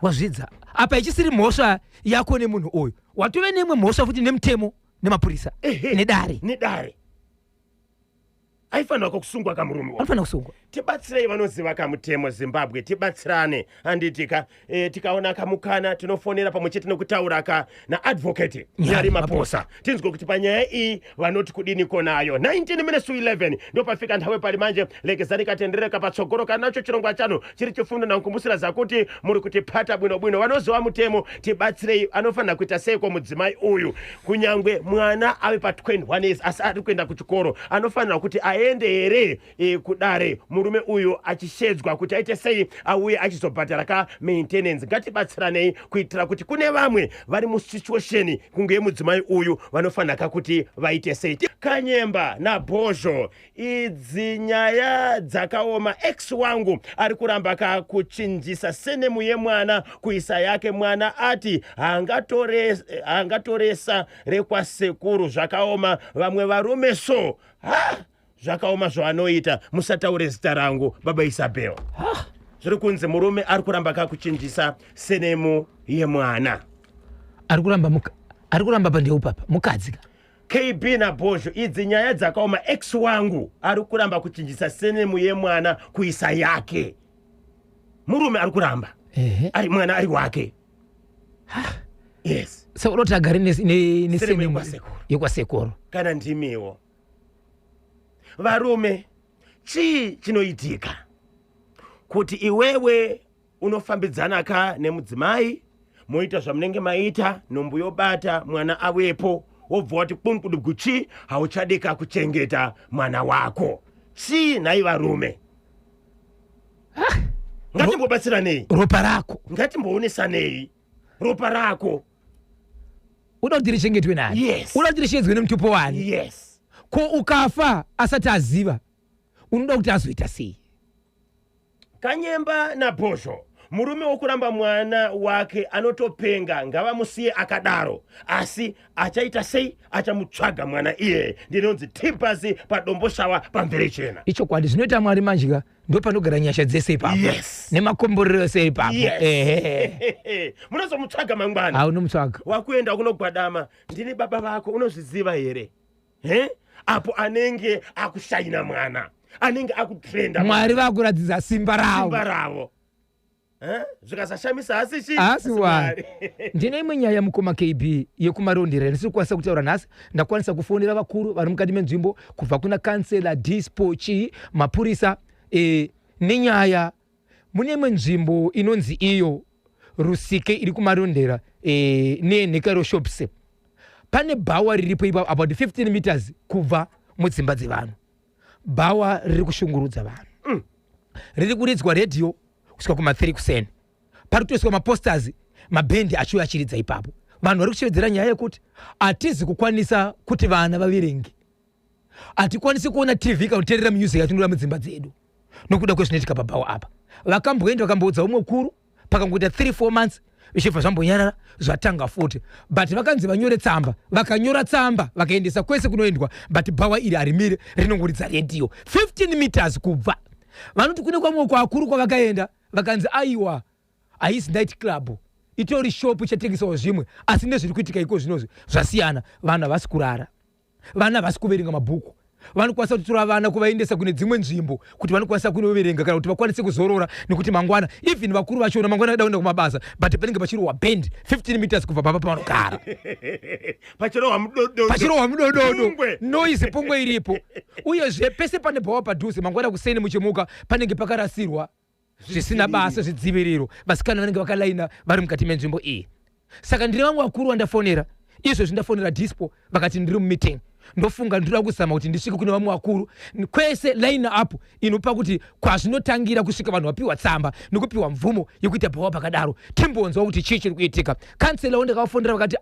wazvidza apa ichisiri mhosva yako nemunhu uyu watove nemwe mhosva futi nemutemo nemapurisa nedare aifanirwa kusungwa kamurume anofanira kusungwa. Tibatsirei vanoziva kamutemo Zimbabwe, tibatsirane. Handitika tikaona kamukana tinofonera pamwe chete nekutaura naadvocate Nyari Maposa tinzwe kuti panyaya iyi vanoti kudini konayo. 19 minutes to 11 ndopafika nthawi pali manje lekezani katendereka patsogoro kanacho chirongwa chanu chiri chifundo nakukumbusira zakuti muri kuti phata bwinobwino vanoziva mutemo. Tibatsirei anofanira kuita seiko mudzimai uyu kunyangwe mwana ave pa 21 years asi ari kuenda kuchikoro anofanira kuti aende here kudare murume uyu achishedzwa kuti aite sei auye achizobhadhara maintenance. Ngatibatsiranei kuitira kuti kune vamwe vari musituation kunge mudzimai uyu vanofanira kuti vaite sei. Kanyemba naBhozho idzi nyaya dzakaoma. Ex wangu ari kuramba kuchinjisa senemu yemwana kuisa yake. Mwana ati hangatoresa rekwasekuru. Zvakaoma. Vamwe varume zvakaoma zvavanoita. Musataure zita rangu baba Isabel. Zviri kunzi murume ari kuramba kuchinjisa senemu yemwana. Ari kuramba pandeu papa mukadzi. KB naBhozho idzi nyaya dzakaoma. Ex wangu ari kuramba kuchinjisa senemu yemwana kuisa yake. Murume ari kuramba ari mwana ari wake. Yes. So unoti agare nesenemu yekwasekuru. Kana ndimiwo varume chii chinoitika kuti iwewe unofambidzana nemudzimai moita zvamunenge maita nhumbu yobata mwana awepo wobva wati kunkuduguchi hauchadika kuchengeta mwana wako. Chii nhai varume? Ngatimbobatsiranei. Ropa rako ngatimboonesanei. Ropa rako uda kuti richengetwe nani? Yes. Uda kuti richengetwe nemutupo wani? Yes. Ko ukafa asati aziva unoda kuti azoita sei? Kanyemba naBhozho murume wokuramba mwana wake anotopenga ngavamusiye akadaro asi achaita sei? Achamutsvaga mwana iye. Ndinonzi tipasi padombo shawa pamvere chena. Icho kwadi zvinoita Mwari manjika ndo panogara nyasha dzese ipapo. Yes. Nemakomborero ese ipapo. Munozomutsvaga mangwana. Unomutsvaga. Wakuenda kunogwadama ndini baba vako unozviziva here? Apo anenge akushaina mwana anenge akutrenda. Mwari vakuratidza simba ravo. zvikasashamisa asi wani ndine imwe nyaya mukoma KB yekumarondera ndisiri kukwanisa kutaura nhasi. Ndakwanisa kufonera vakuru vari mukati menzvimbo kubva kuna kansela Dispo chii mapurisa nenyaya mune imwe nzvimbo inonzi iyo Rusike iri kumarondera nenhekero shops. Pane bhawa riripo ipapo about 15 meters kubva mudzimba dzevanhu. Bhawa riri kushungurudza vanhu. Riri kuridzwa radio kusvika kuma3 kuseni. Pari kutoiswa maposters mabhendi achiuya achiridza ipapo. Vanhu vari kuchevedzera nyaya yekuti hatizi kukwanisa kuti vana vaverenge. Hatikwanisi kuona TV kana kuteerera music yatinodora mudzimba dzedu nokuda kwezvinoitika pabhawa apa. Vakamboenda vakamboudza umwe kuru pakangoita 3-4 months vichibva zvambonyarara zvatanga futi. But vakanzi vanyore tsamba, vakanyora tsamba vakaendesa kwese kunoendwa, but bhawa iri harimire rinongoridza radio 15 meters kubva. Vanoti kune kwamwe kwakuru kwavakaenda vakanzi aiwa haisi night club itori shop chatengesawo zvimwe asi nezviri kuitika iko zvinozvi zvasiyana. Vanhu havasi kurara, vana havasi kuverenga mabhuku. Vanokwanisa kutora vana kuvaendesa kune dzimwe nzvimbo kuti vanokwanisa kunoverenga kana kuti vakwanise kuzorora nekuti mangwana even vakuru vachiona mangwana ada kuenda kumabasa but panenge pachirohwa bend 15 meters kubva papa pavanogara pachirohwa mudododo noise pungwe iripo. Uyezve pese pane bhawa padhuze mangwana kuseni muchimuka panenge pakarasirwa zvisina basa zvidziviriro. Vasikana vanenge vakalaina vari mukati menzvimbo iyi. Saka ndine vamwe vakuru vandafonera izvo zvindafonera Dispo vakati ndiri mumeeting. Ndofunga ndinoda kuzama kuti ndisvike kune vamwe vakuru kwese line up inopa kuti kwazvinotangira kusvika vanhu vapiwa tsamba nokupiwa mvumo yekuita bhawa pakadaro timbonzwa kuti chii chiri kuitika. Kansela wandakavafonera vakati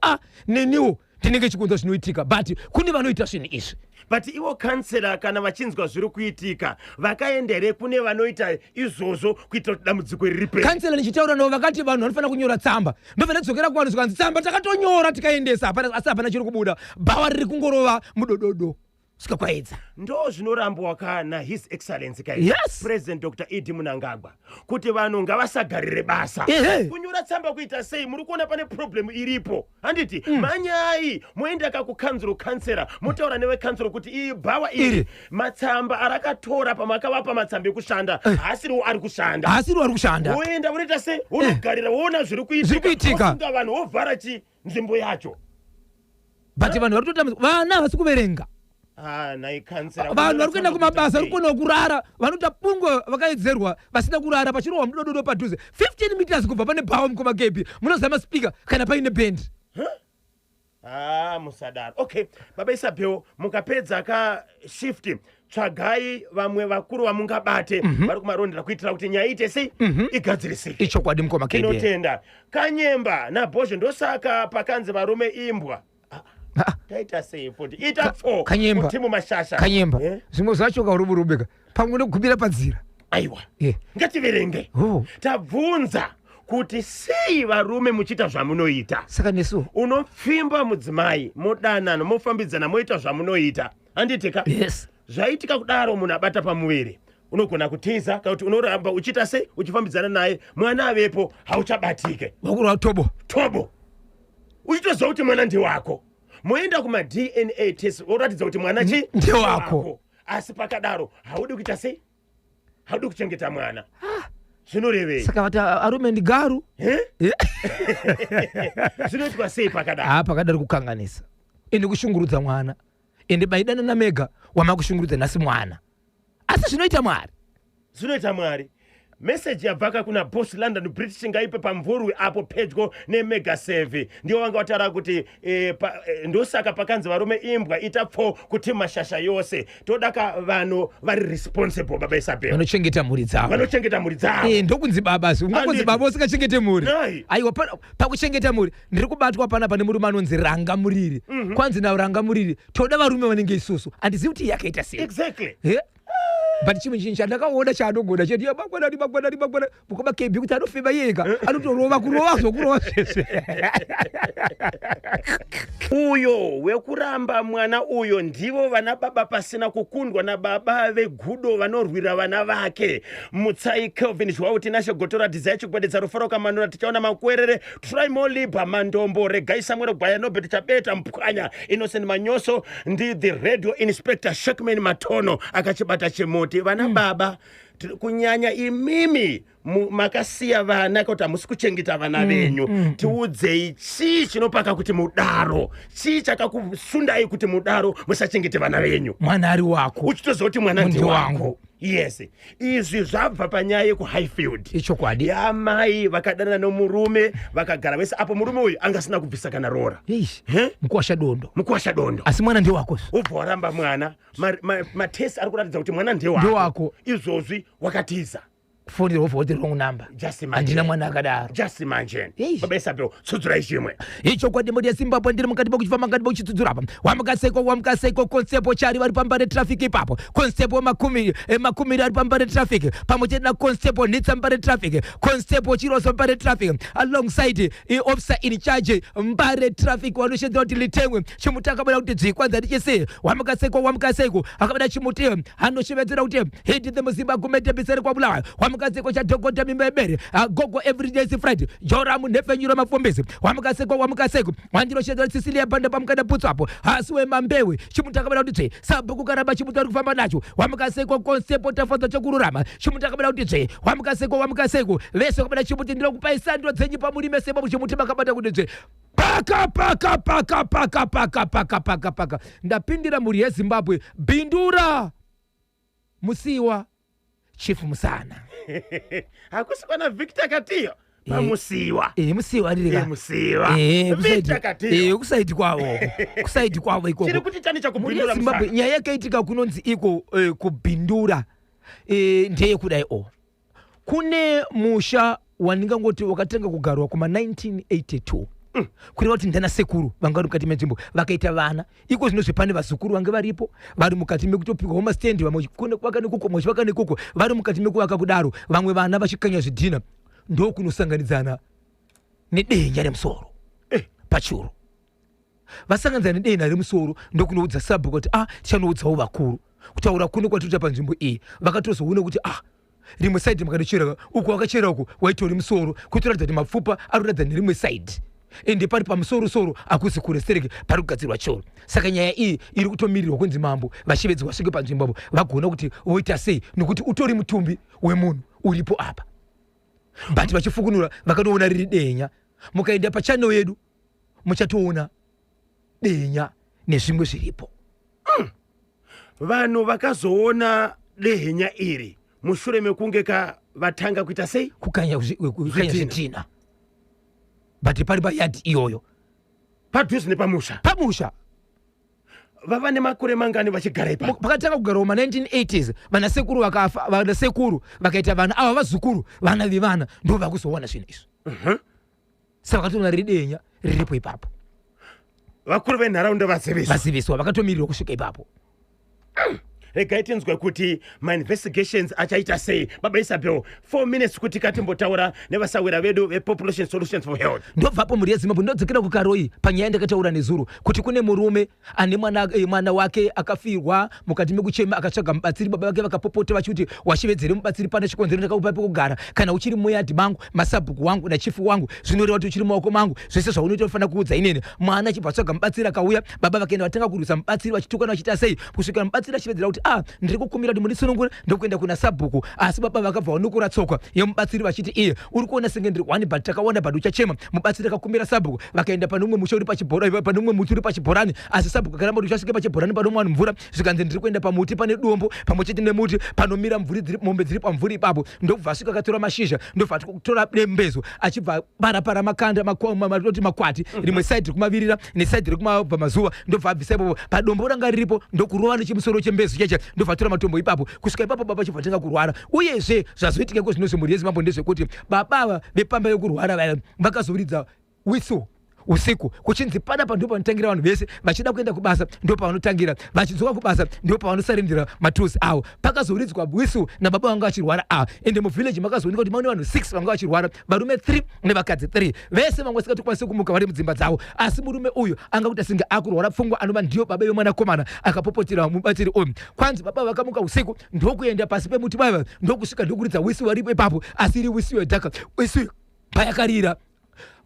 neniwo ndinenge chikunzwa zvinoitika but kune vanoita zvinhu izvi. But iwo kansela kana vachinzwa zviri kuitika vakaenda here kune vanoita izvozvo kuitira kuti dambudziko riripe. Kansela ndichitaura navo vakati vanhu vanofanira kunyora tsamba. Ndofana kudzokera kuvanhu zvikanzi tsamba takatonyora tikaendesa asi hapana chiri kubuda. Bhawa riri kungorova mudododo svika kwaedza. Ndo zvinorambwa kana His Excellency Yes. President Dr. Edie Mnangagwa kuti vanhu ngavasagarire basa. Kunyora tsamba kuita sei? Muri kuona pane problem iripo. Handiti manyai moenda kukanzuro kansela motaura newe kanselo kuti iyi bhawa iri matsamba arakatora pamakavapa matsamba ekushanda hasiriwo ari kushanda. Woenda unoita sei? Unogarira woona zviri kuitika. Usinga vanhu wovhara nzvimbo yacho. But vanhu vari kutotambudzika, vana havasi kuverenga. Vanhu vari kuenda kumabasa vari kuona kurara vanota pungwe vakaedzerwa vasina kurara pachirohwa mudododo padhuze 15 meters kubva pane bhawa mukoma KB. Munozama speaker kana paine band. Musadaro. Okay, baba Isabel mukapedza ka shift tsvagai vamwe vakuru vamungabate vari kumarondera kuitira kuti nyaya ite sei igadzirisike. Ichokwadi mukoma KB. Inotenda Kanyemba naBhozha ndosaka pakanzi varume imbwa. Taita sei futi ita 4 Kanyemba mutimu mashasha Kanyemba zvimwe zvacho kaurubeka pamwe nekugumira padzira. Aiwa ngativerenge tabvunza kuti sei varume muchita zvamunoita. Saka nesu unopfimba mudzimai modanana mofambidzana moita zvamunoita handitika. Yes. Zvaitika kudaro munhu abata pamuviri unogona kutiza kana kuti unoramba uchita sei uchifambidzana naye mwana avepo hauchabatike. Wakuru wa tobo uchitoziva kuti mwana ndiwako. Moenda kuma DNA test oratidza kuti mwana ndiwako. Asi pakadaro haudi kuita sei? Haudi kuchengeta mwana. Zvinorevei? Saka vati arume ndigaru. Zvinoitwa sei pakadaro? Pakadaro kukanganisa. Ende kushungurudza mwana. Ende baidana namega wamakushungurudza nasi mwana. Asi zvinoita Mwari. Message yabvaka kuna Boss London British ngaipe pamvurwi apo pedyo neMega Save. Ndio wanga watara kuti ndosaka pakanzi varume imbwa ita 4 kuti mashasha yose. Todaka vanhu vari responsible baba Isabel. Vanochengeta mhuri dzavo. Ndokunzi baba si. Ungakunzi baba usingachengete mhuri. Aiwa pakuchengeta mhuri ndiri kubatwa pane murume anonzi Rangamuriri. Kwanzi na Rangamuriri toda varume vanenge isusu. Andizivi kuti yakaita sei. Exactly. But chimwe chinhu chandakaona chaanogoda cheti magwanani mukoma KB kuti anofema yega anotorova kurova zvese. Uyo wekuramba mwana uyo ndivo vana baba pasina kukundwa nababa vegudo vanorwira vana vake. Mutsai Kelvin Zvauti nashe gotora Desire Chigwedeza Rufaro Kamanura tichaona makwerere Try Liba Mandombo Regai Samuel Gwaya Nobet Chabeta Mpwanya Innocent Manyoso ndi the radio inspector Shekman Matono akachibata chimoti. Vana baba kunyanya imimi makasiya vana kuti hamusi kuchengeta vana venyu tiudzei chii chinopaka kuti mudaro, chii chakakusundai kuti mudaro musachengete vana venyu. Mwana ari wako uchitoziva kuti mwana ndiwako. Yes, izvi zvabva panyaya yekuhighfield. Ichokwadi. Yamai vakadanana nomurume vakagara vese apo murume uyu angasina kubvisa kana rora. Mukuwasha dondo. Asi mwana ndiwako. Ubva waramba mwana. Matesi ari kuratidza kuti mwana ndiwako. Izvozvi wakatiza. Kufonera for the wrong number. Andina mwana akadaro. Just imagine. Babesa bro, tsudzura ishimwe. Icho kwadi modi ya Zimbabwe ndiri mukati bokuchifamba ngati bokuchitsudzura apa. Wamukaseko concept chari vari pambare traffic ipapo. Concept makumi ari pambare traffic. Pamwe na concept nitsambare traffic. Concept chiroso pambare traffic. Alongside officer in charge mbare traffic wanoshedza kuti litengwe. Chimutaka bwana kuti dzikwanza ndichese. Wamukaseko akabada chimuti anoshevedzera kuti hedi the Zimbabwe medebisere kwa bulawa. Wamukaseko cha Dr. Mimebere gogo every day is Friday Joramu nefenyuro mafombezi wamukaseko wanjiro shedza Cecilia panda pamukada putso apo hasiwe mambewe chimutaka bala kuti sabu kukaraba chimutari kufamba nacho wamukaseko concept tafaza chokururama chimutaka bala kuti wamukaseko vese kabala chimuti ndiro kupaisa ndo dzenyi pamulime seba chimuti makabata kuti paka ndapindira muri yeZimbabwe bindura musiwa chifu musana. Hakusikwana Victor Katiyo. Musiwa. Musiwa ndiriga. Musiwa. Victor Katiyo. Kusaidi kwavo iko. Chiri kuti chani chakubindura musana. Nyaya yakaitika kunonzi iko kubindura. Ndeye kudai o. Kune musha waningangoti wakatenga kugarwa kuma 1982. Kuri kuti ndana sekuru vangari mukati menzvimbo vakaita vana iko zvinozve pane vazukuru vange varipo vari mukati mekutopigwa homa stand vamwe vakanekuko mwe vakanekuko vari mukati mekuvaka kudaro vamwe vana vachikanya zvidhina ndo kunosanganidzana nedenya remusoro pachuru vasanganidzana nedenya remusoro ndo kunoudza sabu kuti tichanoudzawo vakuru kutaura kuno kwatita panzvimbo iyi vakatozoona kuti rimwe side makanochera uko wakachera uko waitori musoro kutoratidza kuti mapfupa anoratidza nerimwe side ende pari pamusoro akusi kuresereke pari kugadzirwa choro. Saka nyaya iyi iri kutomirirwa kunzi mambo vachivedzi vasvike panzvimbo apo vagona kuti voita sei nokuti utori mutumbi wemunhu uripo apa. But vachifukunura vakanoona riri denya. Mukaenda pachannel yedu muchatoona denya nezvimwe zviripo. Vanhu vakazoona denya iri mushure mekunge vatanga kuita sei kukanya zvidhina. But pari bayadi iyoyo padhuze nepamusha vava nemakore mangani vachigara ipapo. Pakatanga kugarawo ma1980s vanasekuru vakafa, vanasekuru vakaita vana ava vazukuru vana vevana ndo vakuzoona zvinhu izvi. Saka vakatoona riri denya riripo ipapo. Vakuru venharaunda vaziviswa vakatomirirwa kusvika ipapo. Regai tinzwe kuti ma-investigations achaita sei. Baba Isabel 4 minutes kuti katimbotaura nevasawira vedu vePopulation Solutions for Health. Ndobvapo muri yeZimbabwe ndodzokera kukaroi panyaya ndakataura nezuro kuti kune murume ane mwana wake akafirwa mukati mekuchema akatsvaga mubatsiri baba vake vakapopota vachiti wachivedzere mubatsiri pana chikonzero ndakaupa pekugara kana uchiri muyadhi mangu masabhuku wangu nachifu wangu zvinoreva kuti uchiri maoko mangu zvese zvaunoita unofanira kuudza inene. Mwana achibva atsvaga mubatsiri akauya baba vakaenda vatanga kurwisa mubatsiri vachitukana vachita sei kusvikira mubatsiri achivedzera kuti ndiri kukumbira kuti mundisunungure ndokuenda kuna sabhuku asi baba vakabva vanokura tsoka yemubatsiri vachiti iye uri kuona senge ndiri wani but takaona bado uchachema. Mubatsiri akakumbira sabhuku vakaenda pane umwe musha uri pachibhorani pane umwe muti uri pachibhorani asi sabhuku akaramba kuti uchasvike pachibhorani pano mwana mvura zvikanzi ndiri kuenda pamuti pane dombo pamwe chete nemuti panomira mombe dziri pamvura ipapo ndobva asvika akatora mashizha ndobva atotora dembezo achibva parapara makanda matoti makwati rimwe saidi rikumavirira nesaidi rikumabva mazuva ndobva abvisa ipapo padombo ranga riripo ndokurova nechimusoro chembezo cheche ndofatora matombo ipapo kusvika ipapo baba chibva tanga kurwara. Uyezve zvazoitika kwezvinozve muri yeZimbabwe ndezvekuti baba vepamba yokurwara vaya vakazoridza wiso usiku kuchinzi panapa ndipo panotangira vanhu vese vachida kuenda kubasa ndipo pavanotangira vachidzoka kubasa ndipo pavanosarindira matusi avo pakazoridzwa wisu nababa vanga vachirwara ende muvhileji makazooneka kuti maone vanhu 6 vanga vachirwara varume 3 nevakadzi 3 vese vamwe vasikatokwanisi kumuka vari mudzimba dzavo asi murume uyu anga kuti asinga akurwara pfungwa anova ndiyo baba vemwanakomana akapopotera mubatsiri uyu kwanzi baba vakamuka usiku ndokuenda pasi pemuti vaiva ndokusvika ndokuridza wisu varipo ipapo asi iri wisu yedhaka wisu payakarira.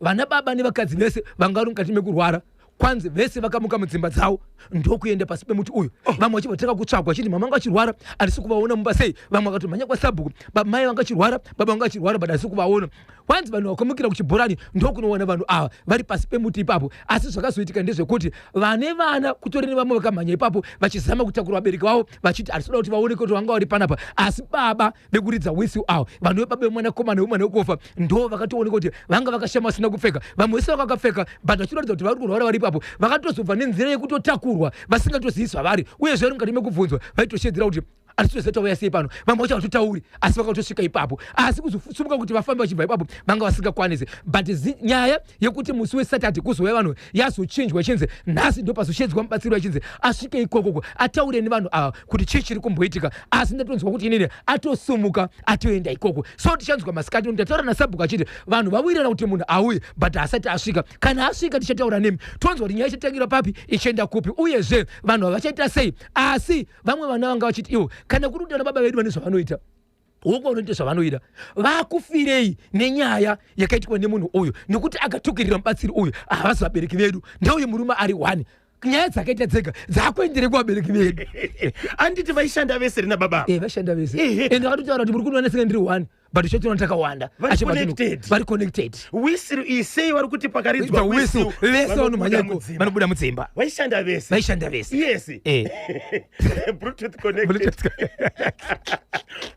Vana baba nevakadzi vese vanga vari mukati mekurwara kwanzi vese vakamuka mudzimba dzawo ndokuenda pasi pemuti uyu vamwe vachibva kutsvagwa chiti mama vanga chirwara arisi kuvaona mumba sei vamwe vakati manya kwasabhuku mai vanga chirwara baba vanga chirwara but arisi kuvaona kwanzi vanhu vakamukira kuchibhorani ndokunoona vanhu ava vari pasi pemuti ipapo asi zvakazoitika ndezvekuti vane vana kutori nevamwe vakamhanya ipapo vachizama kutakura vabereki vavo vachiti arisiuda kuti vaoneke kuti vanga vari panapa asi baba vekuridza wisi avo vanhu vebaba vemwanakomana wemwana wekufa ndo vakatooneka kuti vanga vakashama vasina kupfeka vamwe vese vakakapfeka but vachiratidza kuti vari kurwara vari ipapo vakatozobva nenzira yekutotakurwa vasingatoziviswa vari uyezve vari mukati mekubvunzwa vaitoshedzera kuti arisitozetaura sei pano vamwe vacho vatitauri asi vakatosvika ipapo asi kuzosumuka kuti vafambe vachibva ipapo vanga vasingakwanisi but nyaya yekuti musi weSaturday kuzouya vanhu yazochinjwa ichinzi nhasi ndo pazoshedzwa mubatsiri ichinzi asvike ikokoko ataure nevanhu ava kuti chii chiri kumboitika asi ndatonzwa kuti inini atosumuka atoenda ikoko so tichanzwa masikati ndataura naSabhuku achiti vanhu vawirirana kuti munhu auye but asati asvika kana asvika tichataura nemi tonzwa kuti nyaya ichatangira papi ichienda kupi uyezve vanhu havachaita sei asi vamwe vana vanga vachiti iwo kana kuri kuti baba vedu vane zvavanoita huko unoita zvavanoita vakufirei nenyaya yakaitikwa nemunhu uyu nekuti akatukirira mubatsiri uyu havasi vabereki vedu ndeuyu murume ari 1 nyaya dzakaita dzega dzakuendere kuvabereki vedu anditi vaishanda vese rina baba vaishanda vese ende vakatotaura kuti muri kundoona ndiri 1 but ichotiona takawanda vari connected whistle isei vari kuti pakaridzwa whistle vese vanomhanyako vanobuda mudzimba vaishanda vese yes bluetooth connected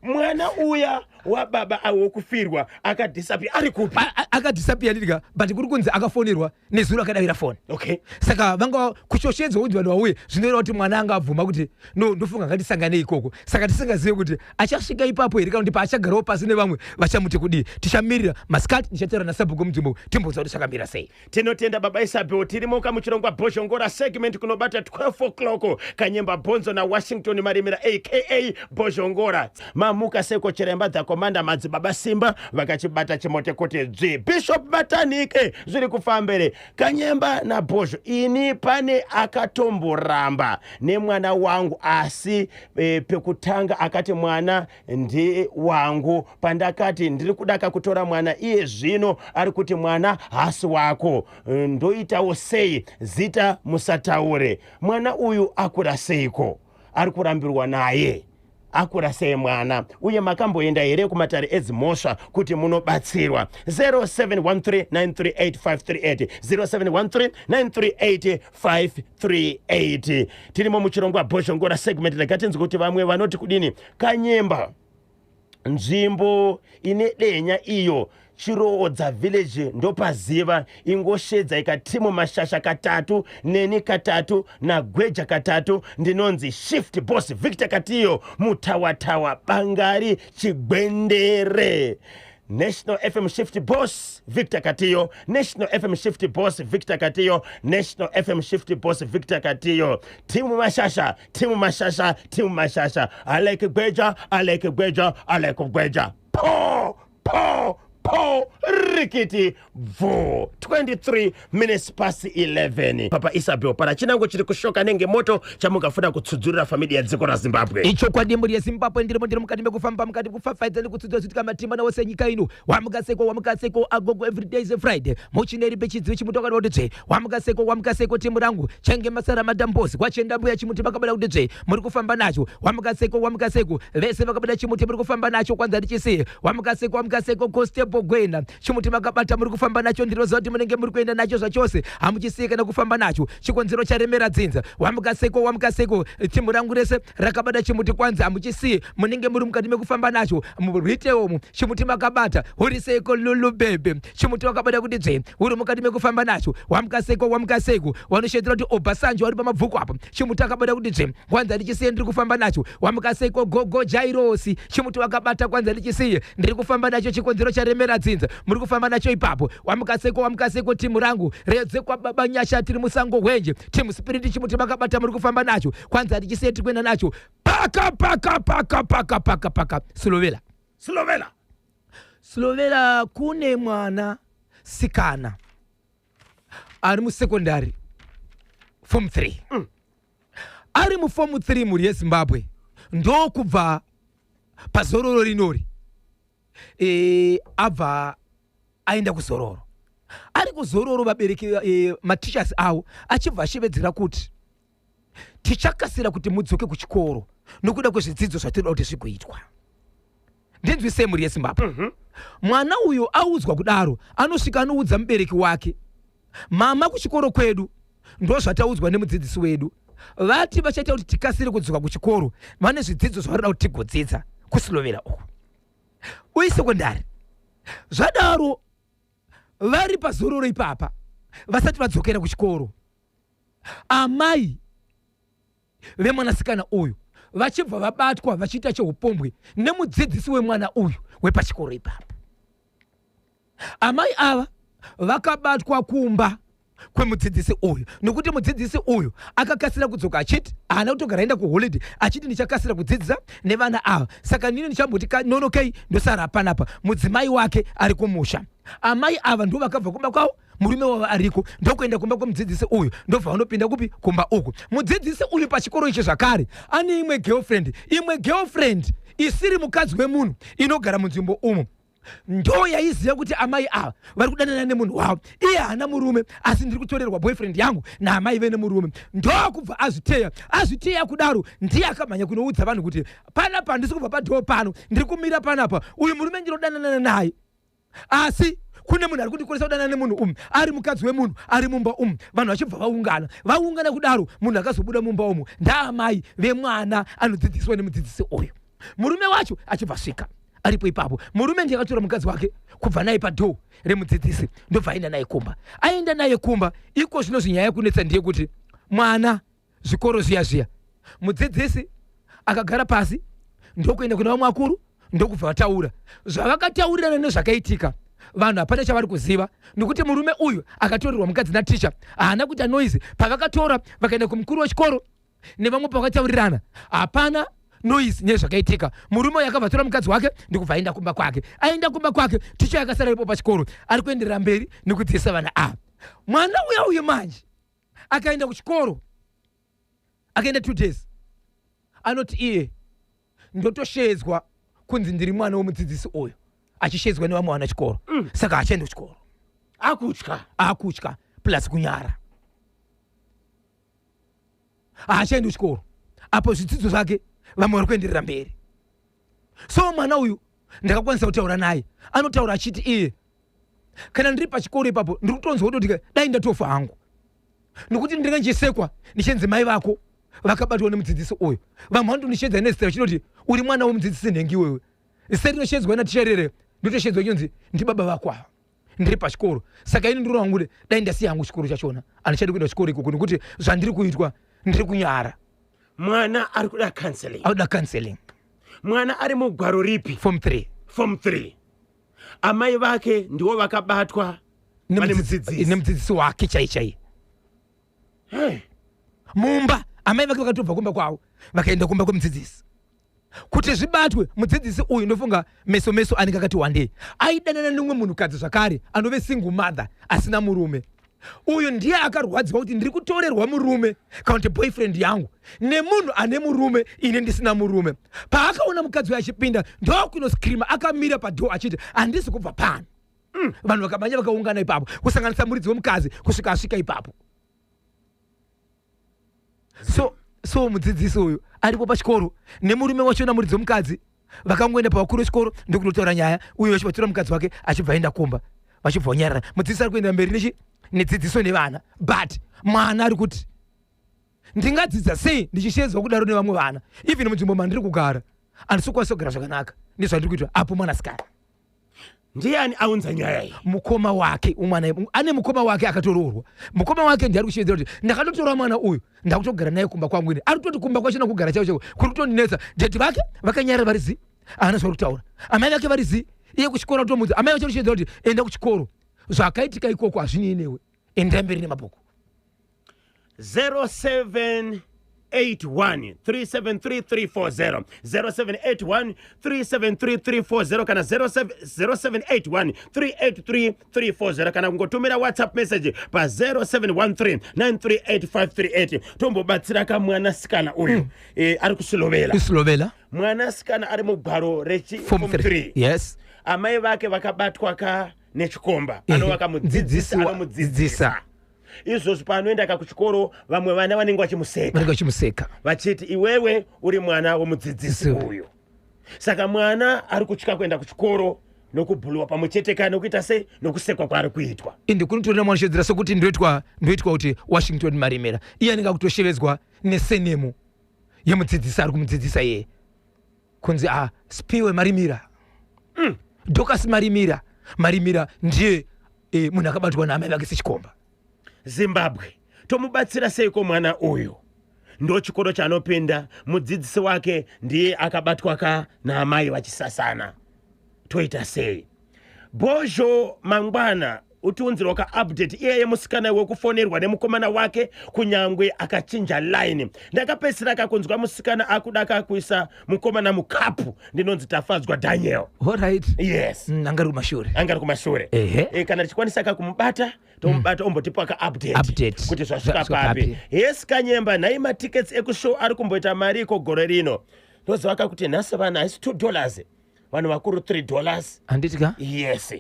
mwana uya wababa awokufirwa akadisappear ari kupi akadisappear ndika but kuri kunzi akafonirwa nezuro akadavira phone okay saka vanga kuchoshedzwa kuti vanhu vauye zvinoita kuti mwana anga abvuma kuti no ndofunga ngatisangane ikoko saka tisingazive kuti achasvika ipapo here kana kuti paachagarawo pasi nevamwe vachamuti kudii tichamirira masikati ndichataura naSabhuku mudzimbo timbudza kuti zvakamira sei tinotenda baba Isabel tirimoka muchirongwa Bhozhongora segment kunobata 12 o'clock kanyemba Bhonzo na Washington Marimira aka Bhozhongora mamuka seko chiremba dzakomanda madzibaba Simba vakachibata chimote kuti dzvi Bishop Batanike zviri kufambere kanyemba na Bhozho ini pane akatomboramba nemwana wangu asi pekutanga akati mwana ndi wangu pandakati ndiri kudaka kutora mwana iye zvino ari kuti mwana hasi wako ndoitawo sei zita musataure mwana uyu akura seiko ari kurambirwa naye akura sei mwana uye makamboenda here kumatare edzimhosva kuti munobatsirwa 0713938538 0713938538 tirimo muchirongwa Bhozhongora segment rakatinzwa kuti vamwe vanoti kudini kanyemba nzvimbo ine denya iyo Chirodza village ndopaziva ingoshedza ikatimu mashasha katatu neni katatu na gweja katatu ndinonzi shift boss Victor Katiyo mutawatawa bangari chigwendere National FM Shift Boss Victor Katiyo National FM Shift Boss Victor Katiyo National FM Shift Boss Victor Katiyo timu mashasha I like gweja po rikiti vo 23 minutes past 11 papa Isabel para chinango chiri kushoka nenge moto chamukafuna kutsudzurira familia ya dziko ra Zimbabwe icho kwa dembo ya Zimbabwe ndiri mukati mekufamba mukati kufafaidza nekutsudzura kuti matimba nawo nyika ino wamukaseko agogo every day is a Friday muchineri pechidzivi chimutoka kuti dzve wamukaseko timu rangu chenge masara madambozi kwachenda mbuya chimuti vakabada kuti dzve muri kufamba nacho wamukaseko vese vakabada chimuti muri kufamba nacho kwanza ndichisiye wamukaseko gostepo gwena chimuti makabata muri kufamba nacho ndiroziva kuti munenge muri kuenda nacho zvachose hamuchisiye kana kufamba nacho chikonzero charemera dzinza wamukaseko timu rangu rese rakabata chimuti kwanza hamuchisiye munenge muri mukati mekufamba nacho muritewomu chimuti makabata huriseko lulubebe chimuti wakabata kuti dzve uri mukati mekufamba nacho wamukaseko wanoshedzera kuti Obasanjo wari pamabvuku apo chimuti akabata kuti dzve kwanza ndichisiye ndiri kufamba nacho wamukaseko gogo Jairosi chimuti wakabata kwanza ndichisiye ndiri kufamba nacho chikonzero charemera dzinza muri kufamba nacho ipapo wamukaseko timu rangu redze kwa baba Nyasha tiri musango hwenje timu spirit chimuti makabata muri kufamba nacho kwanza ndichisiye tiri kuenda nacho paka Slovela kune mwana sikana ari musekondari form 3 ari mu form 3 muri yeZimbabwe ndokubva pazororo rinori abva aenda kuzororo ari kuzororo vabereki mateachers avo achibva achivedzera kuti tichakasira kuti mudzoke kuchikoro nokuda kwezvidzidzo zvatinoda kuti zvigoitwa. Ndinzwisei muri yeZimbabwe. Mwana uyo audzwa kudaro anosvika anoudza mubereki wake, mama kuchikoro kwedu ndo zvataudzwa nemudzidzisi wedu, vati vachaita kuti tikasire kudzoka kuchikoro, vane zvidzidzo zvavarida kuti tigodzidza kuSlovenia uko uisekondari. Zvadaro vari pazororo ipapa vasati vadzokera kuchikoro, amai vemwanasikana uyu vachibva vabatwa vachiita cheupombwe nemudzidzisi wemwana uyu wepachikoro ipapo. Amai ava vakabatwa kumba kwemudzidzisi uyu nokuti mudzidzisi uyu akakasira kudzoka achiti haana kutogara aenda kuholiday achiti ndichakasira kudzidzisa nevana ava, saka nini ndichamboti nonokei ndosara panapa. Mudzimai wake ari kumusha, amai ava ndo vakabva kumba kwavo, murume wavo ariko, ndokuenda kumba kwemudzidzisi uyu ndobva vanopinda kupi kumba uku. Mudzidzisi uyu pachikoro ichi zvakare ane imwe girlfriend isiri mukadzi wemunhu inogara munzvimbo umo, ndo yaiziva kuti amai ava vari kudanana nemunhu wavo. Iye haana murume asi ndiri kutorerwa boyfriend yangu naamai vene murume. Ndo kubva azviteya kudaro ndiye akamhanya kunoudza vanhu kuti panapa ndisi kubva padhoo pano ndiri kumira panapa, uyu murume ndinodanana naye asi kune munhu ari kundikoresa kudanana nemunhu ari mukadzi wemunhu ari mumba vanhu vachibva vaungana kudaro, munhu akazobuda mumba umu ndaamai vemwana anodzidziswa nemudzidzisi uyu. Murume wacho achibva svika aripo ipapo, murume ndiye akatora mukadzi wake kubva naye padhoo remudzidzisi ndobva aenda naye kumba. Aenda naye kumba iko zvino zvinyaya yekunetsa ndiye kuti mwana zvikoro zviya mudzidzisi akagara pasi ndokuenda kuna vamwe akuru ndokubva vataura zvavakataurirana nezvakaitika. Vanhu hapana chavari kuziva nokuti murume uyu akatorerwa mukadzi naticha haana kuita noise. Pavakatora vakaenda kumukuru wechikoro nevamwe pavakataurirana hapana noise nezvakaitika. Murume uyu akabva tora mukadzi wake ndikubva aenda kumba kwake. Aenda kumba kwake ticha yakasara ipo pachikoro ari kuenderera mberi nekudzidzisa vana ava. Mwana uyu manje akaenda kuchikoro akaenda 2 days anoti iye ndotoshedzwa kunzi ndiri mwana womudzidzisi uyu, achishedzwa nevamwe vana chikoro. Saka hachaenda kuchikoro, akutya plus kunyara, hachaenda kuchikoro. Apo zvidzidzo zvake vamwe vari kuenderera mberi. So mwana uyu ndakakwanisa kutaura naye, anotaura achiti iye kana ndiri pachikoro ipapo ndiri kutonzwa kuti dai ndatofa hangu nokuti ndinenge ndichisekwa ndichenzi mai vako vakabatwa nemudzidzisi uyu. Vamwe vanondishedza nezita vachitoti uri mwana womudzidzisi nhengi iwewe, seri rinoshedzwa naticherere ndotoshedzwa chonzi ndi baba vako ava ndiri pachikoro. Saka ini ndiri wangu kuti dai ndasiya hangu chikoro chachona andichadi kuenda kuchikoro ikoko nokuti zvandiri kuitwa ndiri kunyara. Mwana ari kuda counseling. Mwana ari mugwaro ripi? Form 3. Amai vake ndiwo vakabatwa nemudzidzisi wake chaichai. Mumba amai vake vakatobva kumba kwavo vakaenda kumba kwemudzidzisi kuti zvibatwe. Mudzidzisi uyu ndofunga meso anenge akati wandei aidanana nemumwe munhukadzi zvakare anove single mother asina murume. Uyu ndiye akarwadziwa kuti ndiri kutorerwa murume kana kuti boyfriend yangu nemunhu ane murume ine ndisina murume. Paakaona mukadzi uyu achipinda ndokunoskrima akamira padhoo achiti handisi kubva pano. Vanhu vakamanya vakaungana ipapo kusanganisa muridzi womukadzi kusvika asvika ipapo. So mudzidzisi uyu aripo pachikoro nemurume wacho namuridzi womukadzi vakangoenda pavakuru vechikoro ndokunotaura nyaya. Uyu vachivatora mukadzi wake achibva aenda kumba vachibva vanyarara. Mudzidzisi ari kuenda mberi nedzidziso nevana, but mwana ari kuti ndingadzidza sei ndichishedzwa kudaro nevamwe vana. Even munzvimbo mandiri kugara handisi kukwanisa kugara zvakanaka ndizvandiri kuitwa apo mwanasikana. Ndiani aunza nyaya iyi? Mukoma wake umwana ane mukoma wake akatoroorwa. Mukoma wake ndiye ari kushedzera kuti ndakatotora mwana uyu ndakutogara naye kumba kwangu ine. Ari kutoti kumba kwachona kugara chaiwo kuri kutondinetsa. Jeti vake vakanyarara vari zi haana zvari kutaura. Amai vake vari zi iye kuchikoro atomudza. Amai vacho kushedzera kuti enda kuchikoro, zvakaitika ikoko hazvini newe, enda mberi nemabhuku. 0781373340 0781373340 kana 0781383340 kana kungotumira WhatsApp message pa 0713938538. tombobatsira kamwanasikana uyu ari kuSlovenia. Mwanasikana ari mugwaro rechi Form 3. Yes. Amai vake vakabatwa nechikomba anovaka mudzidzisi anomudzidzisa. Izvozvo paanoenda kuchikoro vamwe vana vanenge vachimuseka vachiti iwewe uri mwana womudzidzisi uyu. Saka mwana ari kutya kuenda kuchikoro nokubhuluwa pamwe chete kana nokuita sei nokusekwa kwaari kuitwa. Ende kunotorera mwanashedzera sokuti ndoitwa kuti Washington Marimera iye anenge akutoshevedzwa nesenemo yemudzidzisi ari kumudzidzisa iye kunzi Spiwe Marimira, Dorcas Marimira ndiye munhu akabatwa naamai vake sechikomba. Zimbabwe tomubatsira seiko mwana uyu? Ndo chikoro chanopinda, mudzidzisi wake ndiye akabatwa naamai vachisasana. Toita sei? Bozho mangwana utiunzirwa update iyeye musikana wekufonerwa nemukomana wake kunyangwe akachinja line. Ndakapesira akakunzwa musikana akuda kuisa mukomana mukapu ndinonzi tafadzwa Daniel. All right. Yes. Angari kumashure. Kana tichikwanisa kumubata tomubata ombotipa update kuti zvasvika papi. Yes Kanyemba nai matickets ekushow ari kumboita mari gore rino. Ndoziva kuti nhasi vanhu haisi $2 vanhu vakuru $3. Anditika? Yes.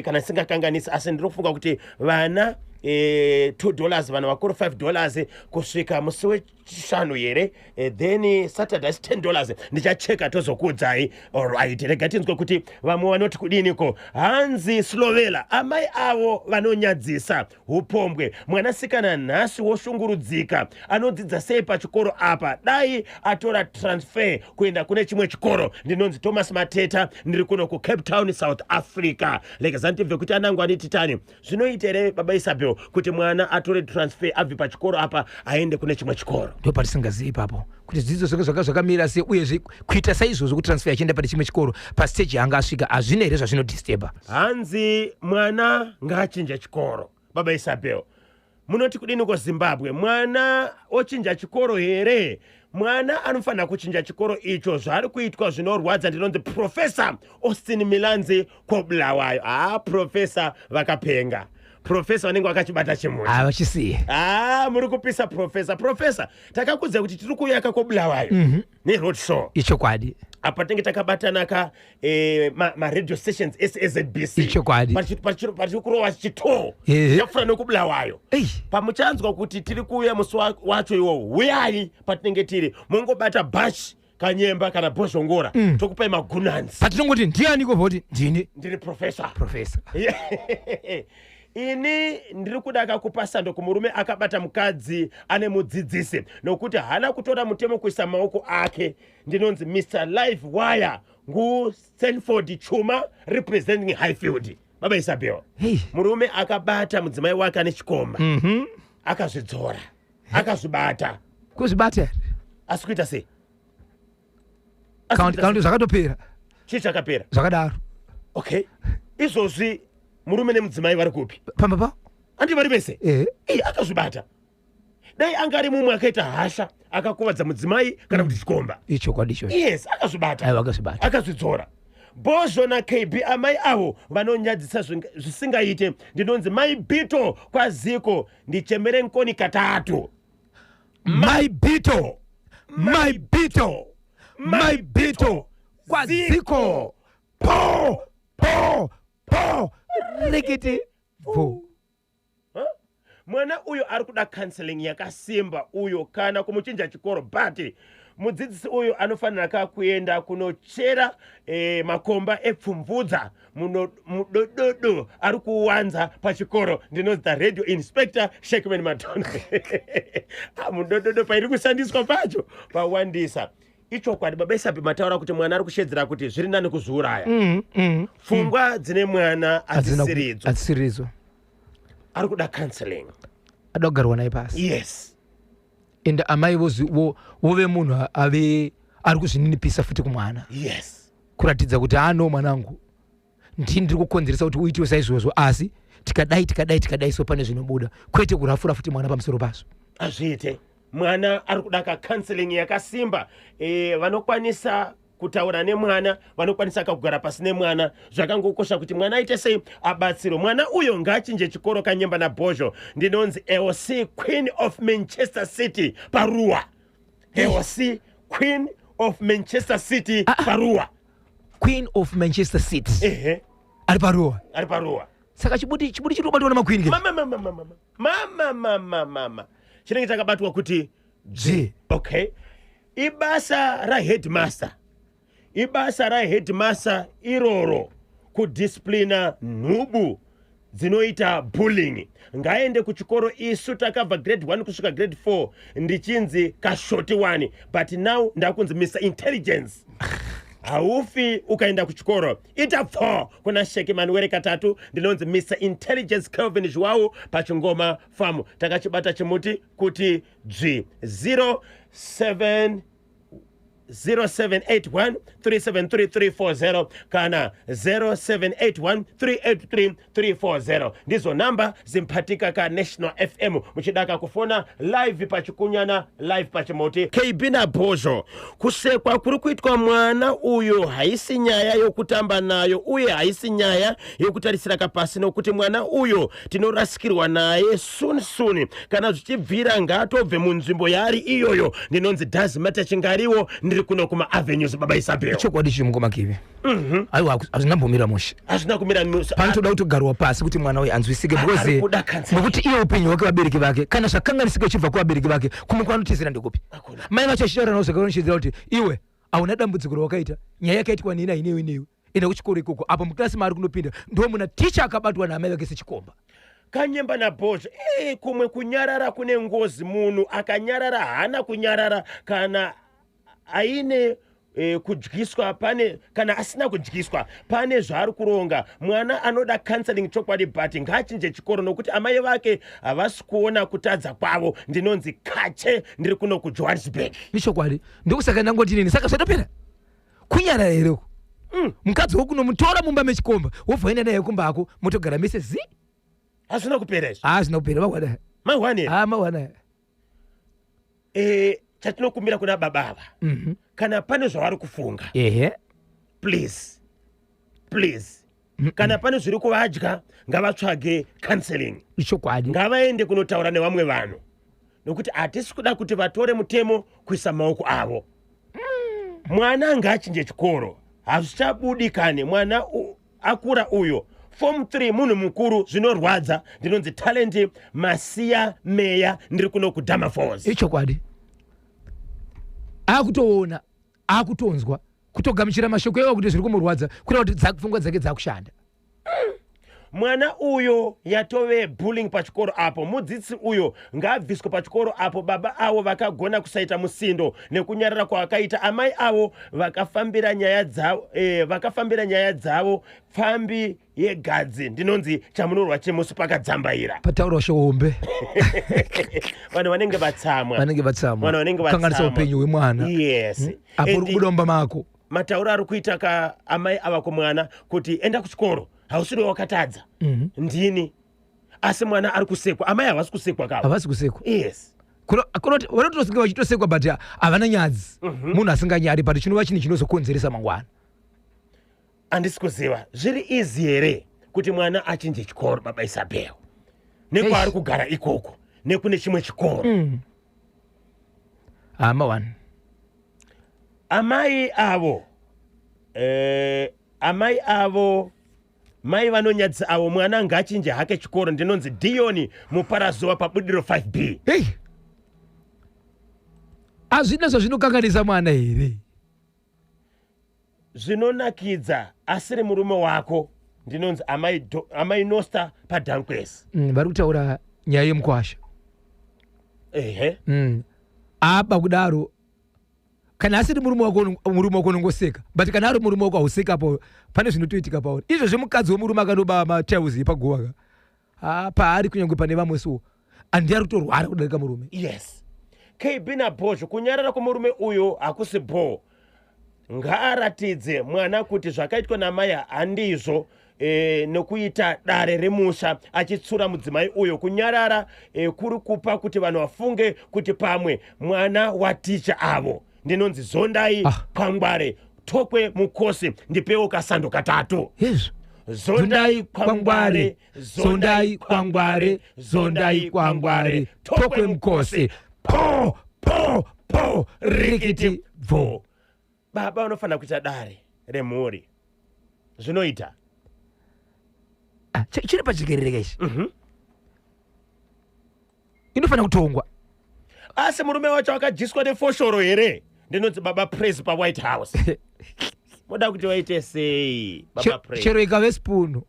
Kana singakanganisi asi ndinofunga kuti vana $2 vanhu vakuru $5 kusvika musi wechishanu here, then Saturday $10 ndichacheka tozokuudzai. Alright, rega tinzwe kuti vamwe vanoti kudiniko. Hanzi Slovela amai avo vanonyadzisa upombwe. Mwanasikana nhasi woshungurudzika anodzidza sei pachikoro apa dai atora transfer kuenda kune chimwe chikoro. Ndinonzi Thomas Mateta ndiri kuno Cape Town South Africa. Legazantimve kuti anangu anititani zvinoitere baba Isabel kuti mwana atore transfer abve pachikoro apa aende kune chimwe chikoro. Ndo patisingazivi ipapo kuti dzidzo zvakamira sei uye kuita saizvozvo kutransfer achienda pane chimwe chikoro pastage yanga asvika hazvina here zvazvinodisturba. Hanzi mwana ngaachinja chikoro. Baba Isabel munoti kudini Zimbabwe? Mwana ochinja chikoro here? Mwana anofanira kuchinja chikoro icho. Zvari kuitwa zvinorwadza. Ndinonzi Professor Austin Milanzi Kobulawayo. Professor vakapenga. Professor vanenge vakachibata chimunhu. Vachisiye. Muri kupisa Professor takakudza kuti tiri kuuya Kobulawayo neroad show. Ichokwadi. Apa tenge takabatana radio stations SAZBC. Ichokwadi. Pari kurova chitoo chakufana nokubulawayo. Pamuchanzwa kuti tiri kuuya musi wacho iwowo, uyai patinenge tiri mongobata Bash Kanyemba kana Bozhongora tokupai magunanzi. Patinongoti ndianiko voti ndiri Professor. Ini ndiri kuda kupa sando kumurume akabata mukadzi ane mudzidzisi nokuti hana kutora mutemo kuisa maoko ake. Ndinonzi Mr. Live Wire Stanford Chuma representing Highfield. Baba Isabel. Murume akabata mudzimai wake ane chikomba. Akazvidzora. Akazvibata. Kuzvibata. Asi kuita sei? Kaunti zvakatopera. Chii chakapera? Zvakadaro. Okay. Izvozvi murume nemudzimai vari kupi? Pamba. Andi vari vese? Akazvibata. Dai angari mumwe akaita hasha akakuvadza mudzimai kana kuti chikomba. Ichokwadi icho. Yes, akazvibata. Akazvidzora. Bozho naKB amai avo vanonyadzisa zvisingaite. Ndinonzi Mai Bito kwaziko ndichemere nkoni katatu. Mai Bito kwaziko. Po likiti vo. Mwana uyo ari kuda counseling yakasimba uyo kana kumuchinja chikoro, but mudzidzisi uyo anofanira kuenda kunochera makomba epfumvudza mudododo ari kuwanza pachikoro. Ndinonzi the radio inspector Shekman Madonna. Mudododo pairi kushandiswa pacho pawandisa. Ichokwadi baba Isabel mataura kuti mwana ari kushedzera kuti zviri nani kuzviuraya. Pfungwa dzine mwana adzisiridzo. Ari kuda counseling. Adogarwa naye pasi. Yes. Ende amai vove munhu ave ari kuzvininipisa futi kumwana. Yes. Kuratidza kuti mwanangu ndiri kukonzeresa kuti uitiwe saizvozvo asi tikadai so pane zvinobuda kwete kurafura futi mwana pamusoro paso. Azviite. Mwana ari kuda counseling yakasimba. Vanokwanisa kutaura nemwana, vanokwanisa kugara pasi nemwana. Zvakangokosha kuti mwana aite sei abatsiro. Mwana uyo ngachinje chikoro Kanyemba naBozho. Ndinonzi AOC Queen of Manchester City Parua. AOC Queen of Manchester City Parua. Queen of Manchester City. ari paruwa saka chibuti chinobatwa namakwini mama chinenge chakabatwa kuti G. Okay, ibasa ra headmaster iroro kudisciplina nhubu dzinoita bullying. Ngaende kuchikoro isu takabva grade 1 kusvika grade 4 ndichinzi kashoti 1, but now ndakunzi Mr. Intelligence. Haufi ukaenda kuchikoro ita 4 kuna Shekimani were katatu ndinonzi Mr. Intelligence Kelvin Joao pachingoma famu. Takachibata chimuti kuti G 0781373340 kana 0781383340 ndizo namba zimpatika ka National FM muchidaka kufona live pachikunyana live pachimoti KB na Bozo. Kusekwa kuri kuitwa mwana uyo haisi nyaya yokutamba nayo uye haisi nyaya yokutarisira kapasi nokuti mwana uyo tinorasikirwa naye soon kana zvichibvira ngatobve munzvimbo yari iyoyo ndinonzi does matter chingariwo ndiri kuno kuma avenues baba Isabel. Chokwadi chiri mungoma kivi. Aiwa azvina mbomira musha. Azvina kumira musha. Panotoda kuti ugarwa pasi kuti mwana uyu anzwisike because nokuti iye upenyu hwake vabereki vake kana zvakanganisika chibva kuvabereki vake kumukwanotizira ndikupi. Mai vacho achitaura nawo zvakaonechedzera kuti iwe hauna dambudziko rawakaita nyaya yakaitwa nini inewe enda kuchikoro ikoko apo muklasi maari kunopinda ndo muna ticha akabatwa naamai vake sechikomba. Kanyemba na Bozo kumwe kunyarara kune ngozi munhu akanyarara hana kunyarara kana aine kudyiswa pane kana asina kudyiswa pane zvaari kuronga. Mwana anoda counseling chokwadi but ngachinje chikoro nokuti amai vake havasi kuona kutadza kwavo ndinonzi kache ndiri kuno kuJohannesburg. Ichokwadi ndokusaka ndangoti nini saka zvatopera kunyarara hereko mukadzi wokunomutora mumba mechikomba wobva naye kumbako motogara mise zi hazvina kupera izvo. Hazvina kupera mawana mawana chatinokumbira kuna baba kana pane zvavari kufunga please kana pane zviri kuvadya ngavatsvage counseling. Ichokwadi ngavaende kunotaura nevamwe vanhu nokuti hatisi kuda kuti vatore mutemo kuisa maoko avo. Mwana ngachinje chikoro hazvichabudi kane mwana akura uyo form 3 munhu mukuru zvinorwadza ndinonzi talent masiya meya ndiri kuno kudhama falls. Ichokwadi akutoona akutonzwa kutogamuchira mashoko ewa kuti zviri kumurwadza kureva kuti pfungwa dzake dzakushanda. Mwana uyo yatove bullying pachikoro apo mudzidzi uyo ngaabviswe pachikoro apo baba avo vakagona kusaita musindo nekunyarara kwavakaita. Amai avo vakafambira nyaya dzavo pfambi yegadzi ndinonzi chamunorwa chemusi pakadzambaira pataura shombe vanhu vanenge vatsamwa kanganisa upenyu hwemwana. Yes. Apo uri kudomba mako matauro ari kuita ka amai ava kumwana kuti enda kuchikoro hausiri wakatadza ndini asi mwana ari kusekwa. Amai havasi kusekwa kavo. Havasi kusekwa. Yes. Kunoti vanotosinga vachitosekwa but havana nyadzi munhu asinganyari but chinova chini chinozokonzeresa mangwana. Handisi kuziva zviri easy here kuti mwana achinje chikoro baba Isabel nekwaari kugara ikoko nekune chimwe chikoro. Amai avo mai vanonyadzisa avo mwana ngachinje hake chikoro ndinonzi Dion Muparazuva pabudiro 5B. Hazvina zvazvinokanganisa mwana here. Zvinonakidza asiri murume wako ndinonzi amai Nosta paDankwes. Vari kutaura nyaya yemukwasha. Apa kudaro kana asiri murume wako unongoseka but kana ari murume wako hauseka apo pane zvinotoitika pauri. Izvo zvemukadzi wemurume akanoba matauzi pagowa paari kunyange pane vamwe so andi ari kutorwara kudarika murume. Yes. KB na Bozo kunyarara kwomurume uyo hakusi bho. Ngaaratidze mwana kuti zvakaitwa namai handizvo nekuita dare remusha achitsura mudzimai uyo. Kunyarara kuri kupa kuti vanhu vafunge kuti pamwe mwana waticha avo ndinonzi Zondai Kwangware Tokwe Mukosi ndipewo kasando katatu. Yes. Zondai Kwangware Zondai Kwangware Tokwe Mukosi po rikiti vo. Baba unofanira kuita dare remhuri zvinoita chiri pachikerereka ichi inofanira kutongwa. Asi murume wacho akajiswa nefoshoro here. Ndinoti baba Praise pa White House. Moda kuti waite sei baba Praise? Chero ikave spoon.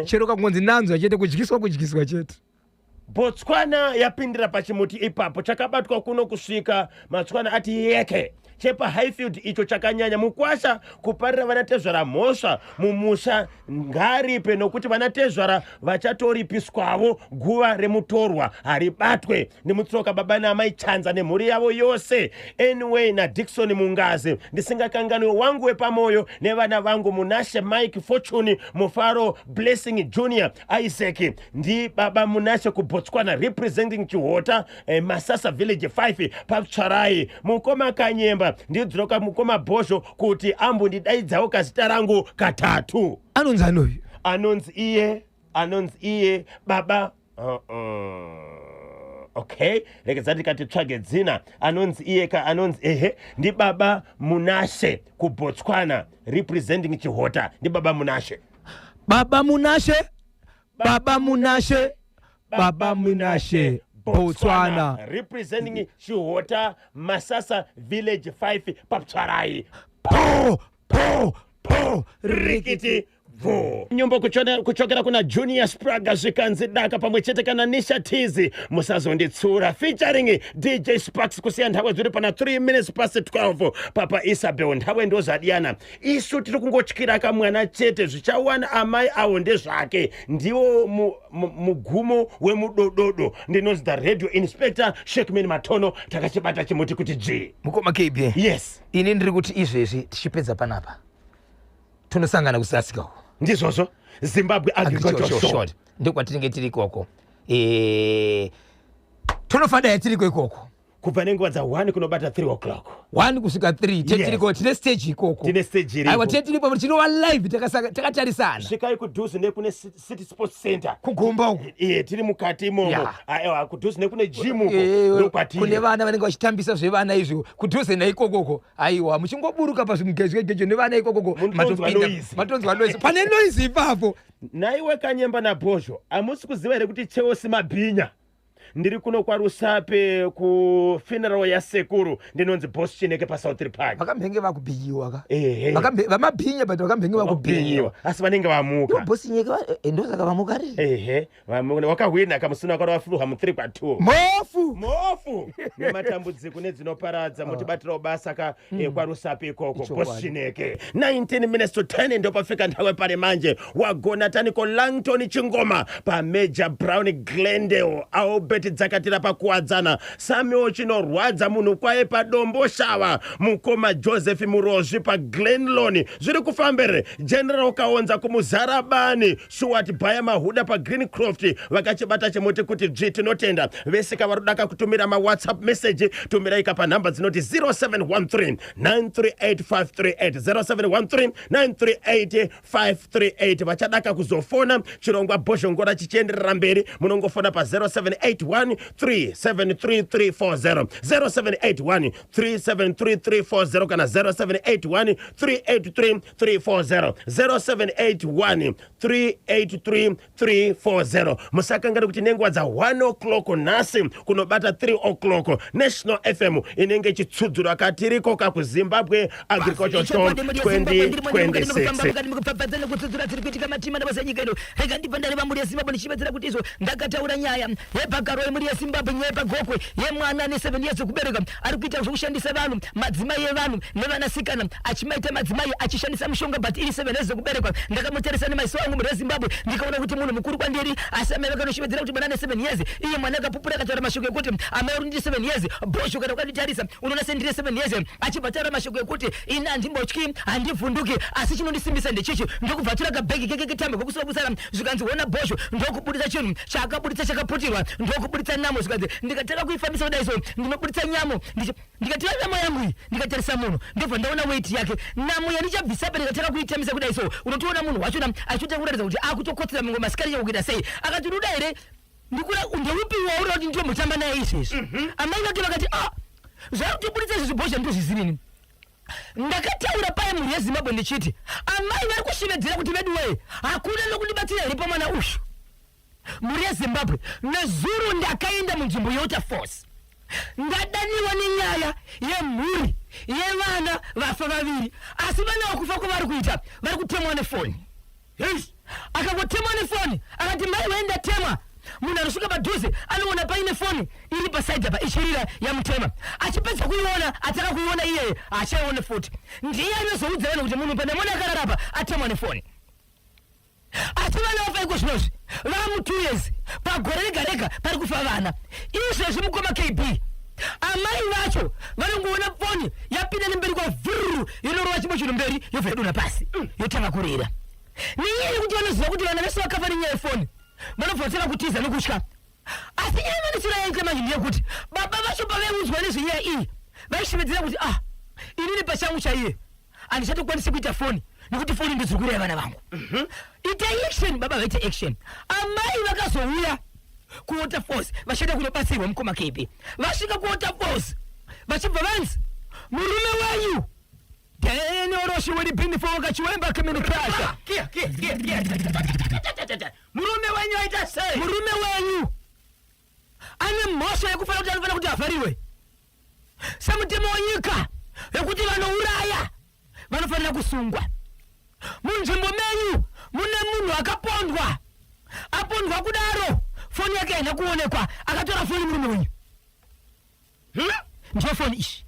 Chero kangonzi nanzwa chete kudyiswa chete. Botswana yapindira pachimuti ipapo chakabatwa kuno kusvika Matswana ati yeke. Chepa Highfield icho chakanyanya mukwasha kuparira vanatezvara mhosva mumusha ngaripe nokuti vanatezvara vachatoripiswawo guva remutorwa haribatwe nemutsoka baba namai Chanza nemhuri yavo yose. Anyway naDickson Mungazi ndisingakanganwe wangu wepamoyo nevana vangu Munashe Mike Fortune Mufaro Blessing Junior Isaac ndi baba Munashe kuBotswana representing Chihota Masasa Village 5 paPtsvarai mukoma Kanyemba ndidzoka mukoma Bhosho kuti ambondidaidzawo kazita rangu katatu. Anonzi iye baba okay rekezati kati tsvage dzina anonzi iye anonzi ndi baba Munashe kuBotswana representing Chihota ndi baba Munashe Botswana representing Chihota Masasa Village 5 paPtsvarai. Rikiti vo nyumba kuchokera kuna Junior Spraga zvikanzi daka pamwe chete kana Nisha Tizi musazonditsura featuring DJ Sparks kusiya nthawe dziri pana 3 minutes past 12 papa Isabel nthawe ndozadiyana isu tiri kungotyira kamwana chete zvichawana amai awo ndezvake ndiwo mugumo wemudododo. Ndinonzi the radio inspector Shekman Matono takachibata chimuti kuti G mukoma KB. Yes ini ndiri kuti izvezvi tichipedza panapa tunosangana kusasika ndizvozvo Zimbabwe Agriculture Show ndokwatinenge tiri ikoko. Tunofada tiriko ikoko kubva nenguva dza1 kunobata 3 o'clock 1 kusvika 3 tetiriko tine stage ikoko. Tine stage iripo. Aiwa tetiripo tinova live takatarisana. Svikai kudhuze nekune City Sports Center kugomba uko. Tiri mukati imomo. Aiwa kudhuze nekune gym uko ndokwatiri. Kune vana vanenge vachitambisa zvevana izvo kudhuze naikokoko. Aiwa muchingoburuka pazvimugezgegejo nevana ikokoko matonzwa noise. Pane noise ipapo. Naiwe Kanyemba naBhosho amusi kuziva here kuti Chelsea Mabhinya ndiri kuno kwaRusape ku funeral yasekuru ndinonzi Boss Chineke pa South Park. Vakamhenge vakubhinyiwa ka. Vamabhinya but vakamhenge vakubhinyiwa. Asi vanenge vamuka. Boss Chineke ndozaka vamuka ri. Vamuka wakawina kamusuna kwa wafuluha mu 3-2. Mofu. Nematambudziko nedzinoparadza mutibatira basa ka kwaRusape ikoko Boss Chineke. 19 minutes to 10 ndo pafika nthawe pale manje wagona tani ko Langton Chingoma pa Major Brown Glendale Albert dzakatira pakuwadzana Samuel chinorwadza munhu kwaye padombo shava mukoma Joseph Murozvi pa Glenlawn zviri kufambere General Kaonza kumuzarabani Stuart Baya Mahuda pa Greencroft vakachibata chimuti kuti tinotenda vesika varudaka kutumira ma WhatsApp message tumira pa namba dzinoti 0713 938538 0713 938538 vachadaka kuzofona chirongwa Bhosho ngora chichienderera mberi munongofona pa 0781 373340 0781 373340 kana 0781 383340 0781 383340 musakangana kuti nenguva dza 1 o'clock nhasi kunobata 3 o'clock National FM inenge chitsudzuro katiriko kakuZimbabwe Agriculture Show 2026 Hepakaro muri ya Zimbabwe nyepa gokwe ye mwana ne 7 years kubereka ari kuita zvokushandisa vanhu madzimai evanhu nevanasikana achimaita madzimai achishandisa mushonga but iri 7 years kubereka ndakamuteresa nemaiso wangu muri Zimbabwe ndikaona kuti munhu mukuru kwandiri asameva kanoshivedzera kuti mwana ne 7 years iye mwana akapupura akataura mashoko ekuti amauri ndi 7 years Bhosho kana kwaditarisa unoona sendire 7 years achibvatara mashoko ekuti ina handimbotyi handivhunduki asi chinondisimbisa ndechichi ndokubvatura kabhegi keke tambe kokusabusara zvikanzi ona Bhosho ndokubudisa chinhu chakabudisa chakaputirwa ndokubudisa nyamo zvikanzi ndikataka kuifambisa kudai so ndinobudisa nyamo ndikatira nyamo yangu iyi ndikatarisa munhu ndobva ndaona weight yake nyamo yanichabvisa pa ndikataka kuitamisa kudai so unotoona munhu wachona achiita kuratidza kuti akutokotsera mingoma masikari yakuita sei akati ruda here ndikura ndeupi waura kuti ndiyo mutamba naye izvezvi amai vake vakati zvautibudisa izvezvi Bhosho ndozvizinini ndakataura paye muri yeZimbabwe ndichiti amai vari kushevedzera kuti veduwe hakuna nokundibatsira ripo mwana ushu muri yeZimbabwe. Nezuro ndakaenda munzvimbo yeWaterFalls ndadaniwa nenyaya yemhuri yevana vafa vaviri asi vana vakufa kwavari kuita vari kutemwa nefoni. Akagotemwa nefoni akati mai vaenda tema munhu anosvika padhuze anoona paine foni iri pasaidhi apa ichirira yamutema achipedza kuiona ataka kuiona iyeye achaione futi ndiye anozoudza vanhu kuti munhu pandamona akararapa atemwa nefoni. Asi vana vafa iko zvinozvi vamu 2 years pagore rega rega pari kufa vana. Izvezvi mukoma KB amai vacho vanongoona foni yapinda nemberi kwa vhururu inorova chimwe chinhu mberi yobva yadonha pasi yotanga kurira. Niyini kuti vanoziva kuti vana vese vakafa nenyaya yefoni vanobvotera kutiza nokutya. Asi iye manisira yaita manje ndeyekuti baba vacho pavaiudzwa nezvenyaya iyi vaishevedzera kuti inini pachangu chaiye handichatokwanisi kuita foni nekuti foni ndiziri kuraya vana vangu. Ita action baba vaita action. Amai vakazouya kuWaterFalls vachienda kunobatsirwa mukoma KB vasvika kuWaterFalls vachibva vanzi murume wenyu Deni oroshi wedi bindi foga chiwemba kamini kasha. Murume wenyu aita sei? Murume wenyu ane mosho yekufana kuti anofana kuti afariwe. Samutemo wanyika yekuti vanouraya vanofanira kusungwa. Munzvimbo menyu mune munhu akapondwa. Apondwa kudaro foni yake haina kuonekwa akatora foni murume wenyu. Ndiyo foni ishi.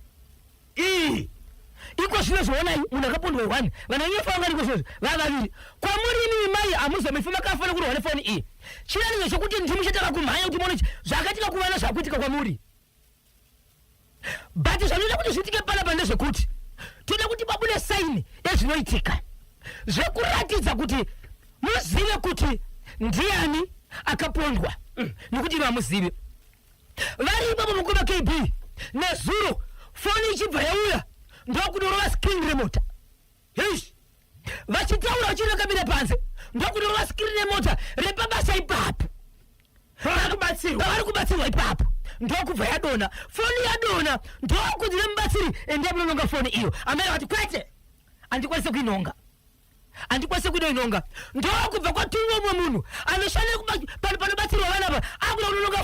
Iko zvinozoona munhu akapondwa 1 vananyefa vangari kozvozvo vavaviri kwamuri imi mai amuzomifuma kafana kurwa nefoni iyi chinanidzo chokuti ndimuchataka kumhanya kuti muone zvakatika kuvana zvakuitika kwamuri. But zvanoita kuti zvitike panapa ndezvekuti toda kuti babude saini yezvinoitika zvekuratidza kuti muzive kuti ndiani akapondwa nekuti vamuzive. Vari ipapo mukoma KB nezuro foni ichibva yauya ndokunorova screen remote. Vachitaura vachiri kamira panze ndokunorova screen remote repabasa ipapo. Vari kubatsirwa ipapo ndokubva yadona foni yadona ndokuti nemubatsiri ende munonga foni iyo amene vati kwete andikwanise kuinonga andikwanise kuinonga ndokubva kwatumwa mumwe munhu anoshanda panobatsirwa vana apa akuda kunonga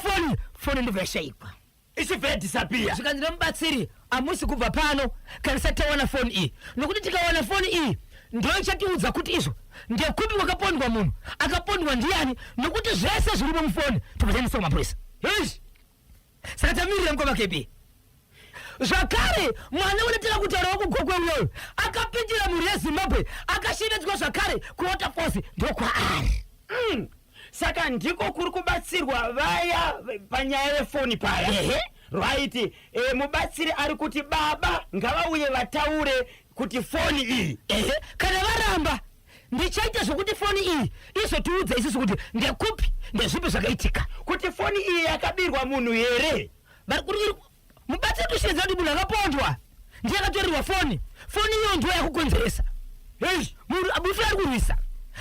foni ndobva yashayikwa ichibva disappear. Zvikanzi nemubatsiri amusi kubva pano kana satawana foni iyi nokuti tikawana foni iyi ndo chatiudza kuti izvo ndekupi wakapondwa munhu akapondwa ndiani nokuti zvese zviri mufoni tobvatanisa kumapurisa. Saka tamirira mukoma KB zvakare mwana unataka kutaurawo kugogwe uyoyo akapindira mhuri yeZimbabwe akashevedzwa zvakare kuWaterFalls ndokwaari. Saka ndiko kuri kubatsirwa vaya panyaya yefoni paya. Right, mubatsiri ari kuti baba ngavauye vataure kuti foni iyi kana varamba ndichaita zvokuti foni iyi izotiudza isusu kuti ndekupi ndezvipi zvakaitika kuti foni iyi yakabirwa munhu here. Mubatsiri kushinza kuti munhu akapondwa ndiye akatorerwa foni iyo ndiyo yakukonzeresa. Munhu mufi ari kurwisa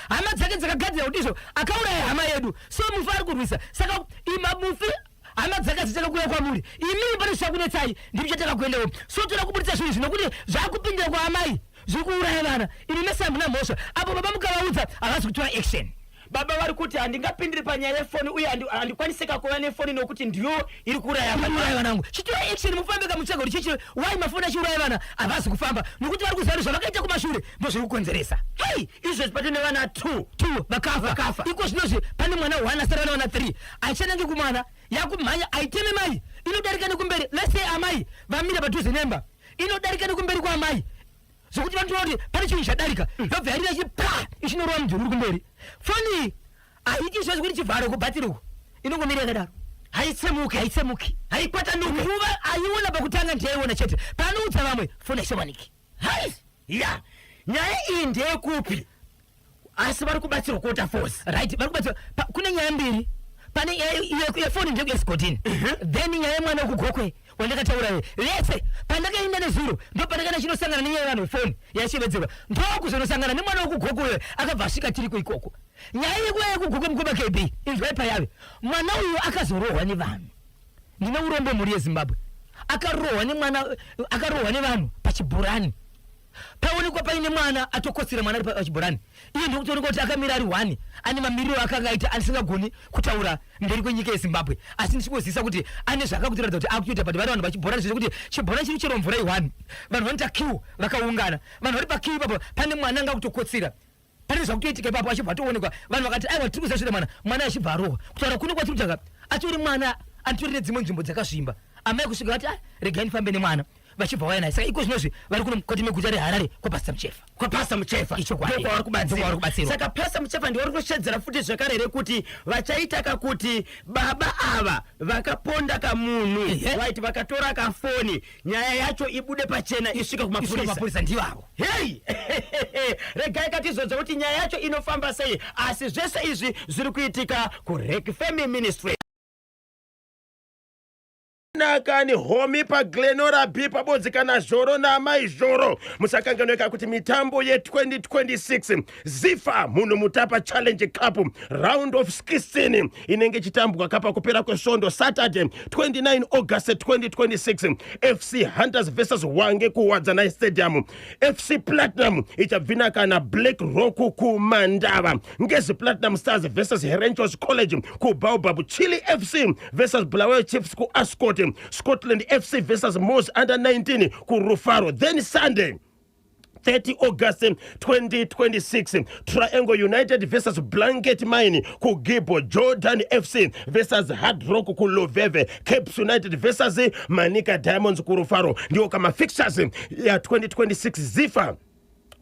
hama dzake dzakagadzira kuti izvo akauraya hama yedu so mufi ari kurwisa saka ima mufi hama dzake dzichaka kuuya kwamuri imimi pane zvakunetsai ndimuchataka kuendawo so toda kubudisa zvinhu zvinokuti zvakupindira kwa amai zviri kuuraya vana ini mese hamuna mhosva apo baba mukavaudza havasi kutora action. Baba vari kuti handingapindiri panyaya yefoni uye handikwanisika kuva nefoni nokuti ndiyo iri kuuraya vanangu. Chitora action mufambe kamutsvaga kuti chichi wai mafoni achiuraya vana havasi kufamba nokuti vari kuziva zvavakaita kumashure ndozviri kukonzeresa. Izvo zvipatone vana 2 vakafa. Iko zvinozvi pane mwana 1 asara vana 3 aichanange kumwana yakumhanya aiteme mai inodarika nekumberi lese amai vamira padhuze nemba inodarika nekumberi kwa amai zvokuti vanotona kuti pane chinhu chadarika yobva yarira chipra ichinorova mudhuri uri kumberi. Foni haiti zvose kuti chivharo kubhatiriko inongomira yakadaro haitsemuki haikwatanuki nguva aiona pakutanga ndiyaiona chete panoudza vamwe foni haishamaniki. Nyaya iyi ndeyekupi asi vari kubatsirwa kuWaterFalls. Right, vari kubatsirwa kune nyaya mbiri pane yefoni ndekuescotini then nyaya yemwana wekugokwe wandakataura lese pandakaenda nezuro ndo pandakana chinosangana nenyaya yevanhu vefoni yachivedzerwa ndokuzonosangana nemwana wekugokwe akabva asvika tiriko ikoko. Nyaya yekuya yekugokwe mukoma KB inzwai payave mwana uyu akazorohwa nevanhu ndine urombo mhuri yeZimbabwe akarohwa nevanhu pachibhurani paonekwa paine mwana atokotsera mwana ari pachibhorani iye ndikutooneka kuti akamira ari 1 ane mamiriro akanga aita asingagoni kutaura mberi kwenyika yeZimbabwe asi ndichikuziisa kuti ane zvakakutoratidza kuti akutoita pati vari vanhu pachibhorani zviri kuti chibhorani chiri chero mvura i1 vanhu vanoita kiu vakaungana vanhu vari pakiu ipapo pane mwana anga kutokotsera pane zvakutoitika ipapo achibva atoonekwa vanhu vakati aiwa tiri kuzasvira mwana achibva arohwa kutaura kune kwatiri kutanga atori mwana anitorere dzimwe nzvimbo dzakasvimba amai kusvika vati regai ndifambe nemwana vachibva vaya naye saka iko zvinozvi vari kuno mukati meguta reHarare kwapasta muchefa icho kwaari kubatsirwa saka pasta muchefa ndiwo rikushedzera futi zvakare rekuti vachaita kakuti baba ava vakaponda kamunhu waiti vakatora kafoni nyaya yacho ibude pachena isvika kumapurisa ndivavo hei regai katizodza kuti nyaya yacho inofamba sei asi zvese izvi zviri kuitika kuRec Family Ministry nakani homi paGlenora B pabodzi kana Zhoro naamai Zhoro musakanganweka kuti mitambo ye2026 Zifa munhu mutapa challenge cup round of 16 inenge chitambwa kapa kupera kwesvondo Saturday 29 August 2026 FC Hunters versus Wange kuWadzanai Stadium FC Platinum ichabvina kana Black Rock kuMandava ngezi Platinum Stars versus Herenchos College kuBaobab Chili FC versus Bulawayo Chiefs kuAscot Scotland FC versus Moss under 19 kuRufaro. Then Sunday 30 August 2026 Triangle United versus Blanket Mine kuGibo, Jordan FC versus Hard Rock kuLoveve, Capes United versus Manica Diamonds kuRufaro. Ndio kama fixtures ya 2026 Zifa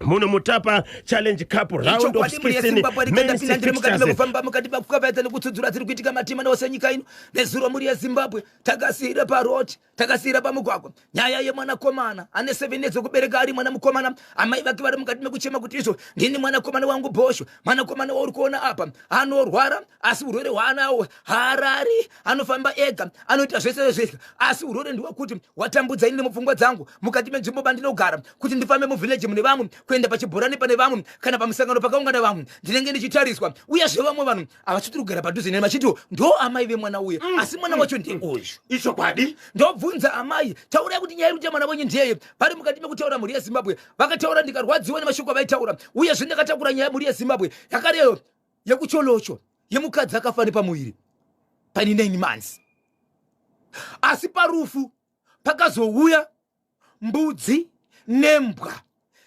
muno mutapa challenge cup round of 16 mukati pakukavaita nekutsudzura tiri kuitika matimana osenyika ino nezuro muri yeZimbabwe takasiyira paroti takasiyira pamugwagwa nyaya yemwanakomana ane 7 years okubereka ari mwana mukomana amai vake vari mukati mekuchema kuti izvo ndini mwanakomana wangu Bhosho mwanakomana wauri kuona apa anorwara asi urwere hwaanawo Harari anofamba ega anoita zvese zvese asi urwere ndihwekuti watambudza ini nemupfungwa dzangu mukati menzvimbo bandinogara kuti ndifambe muvillage mune vamwe kuenda pachibhorani pane vamwe kana pamusangano pakaungana vamwe ndinenge ndichitariswa uyezve vamwe vanhu havachitiri kugara padhuze neni vachitiwo ndo amai vemwana uye asi mwana wacho ndeuyu icho kwadi ndobvunza amai taurai kuti nyaya yekuti mwana wenyu ndiyeye vari mukati mekutaura mhuri yeZimbabwe vakataura ndikarwadziwa nemashoko avaitaura uyezve ndakatakura nyaya mhuri yeZimbabwe yakareyo yekucholocho yemukadzi akafa nepamuviri pane 9 months asi parufu pakazouya mbudzi nembwa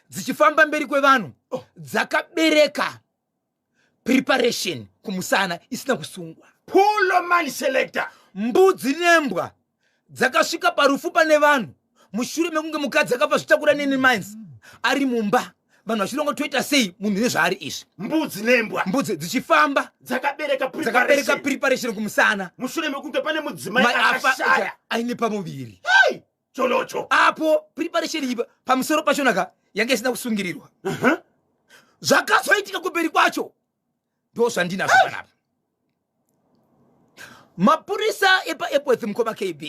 dzichifamba mberi kwevanhu dzakabereka preparation kumusana isina kusungwa pulo man selector mbudzi nembwa dzakasvika parufu pane vanhu mushure mekunge mukadzi akafa zvitakura 9 months ari mumba vanhu vachilonga toita sei munhu nezvaari izvi mbudzi nembwa mbudzi dzichifamba dzakabereka preparation kumusana mushure mekunge pane mudzimai akashaya aine pamuviri cholocho apo preparation iyi pamusoro pachonaka yange isina kusungirirwa zvakazoitika kumberi kwacho ndo zvandinazvo panapa mapurisa epaEpworth mukoma KB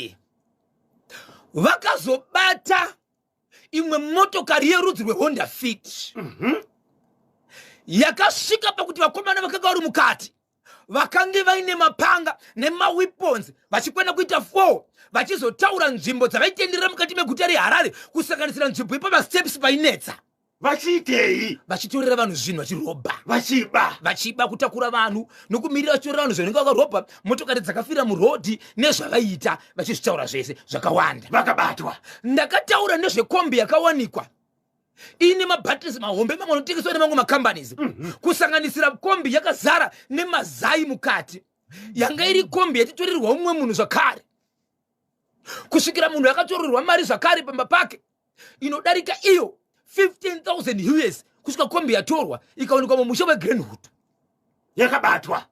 vakazobata imwe motokari yerudzi rweHonda Fit yakasvika pakuti vakomana vakanga vari mukati vakange vaine mapanga nemaweapons vachikwenda kuita 4 vachizotaura nzvimbo dzavaitenderera mukati meguta reHarare kusanganisira nzvimbo ipamasteps painetsa vachiitei vachitorera vanhu zvinhu vachirobha vachiba kutakura vanhu nokumirira vachitorera vanhu zvinenge vakarobha motokari dzakafira murodhi nezvavaita vachizvitaura zvese zvakawanda vakabatwa ndakataura nezvekombi yakawanikwa ine mabhatirisi mahombe mamwe anotengeswa nemamwe makambanisi kusanganisira kombi yakazara nemazai mukati yanga iri kombi yatitorerwa umwe munhu zvakare kusvikira munhu yakatorerwa mari zvakare pamba pake inodarika iyo 15,000 US kusvika kombi yatorwa ikaonekwa mumusha weGreenwood yakabatwa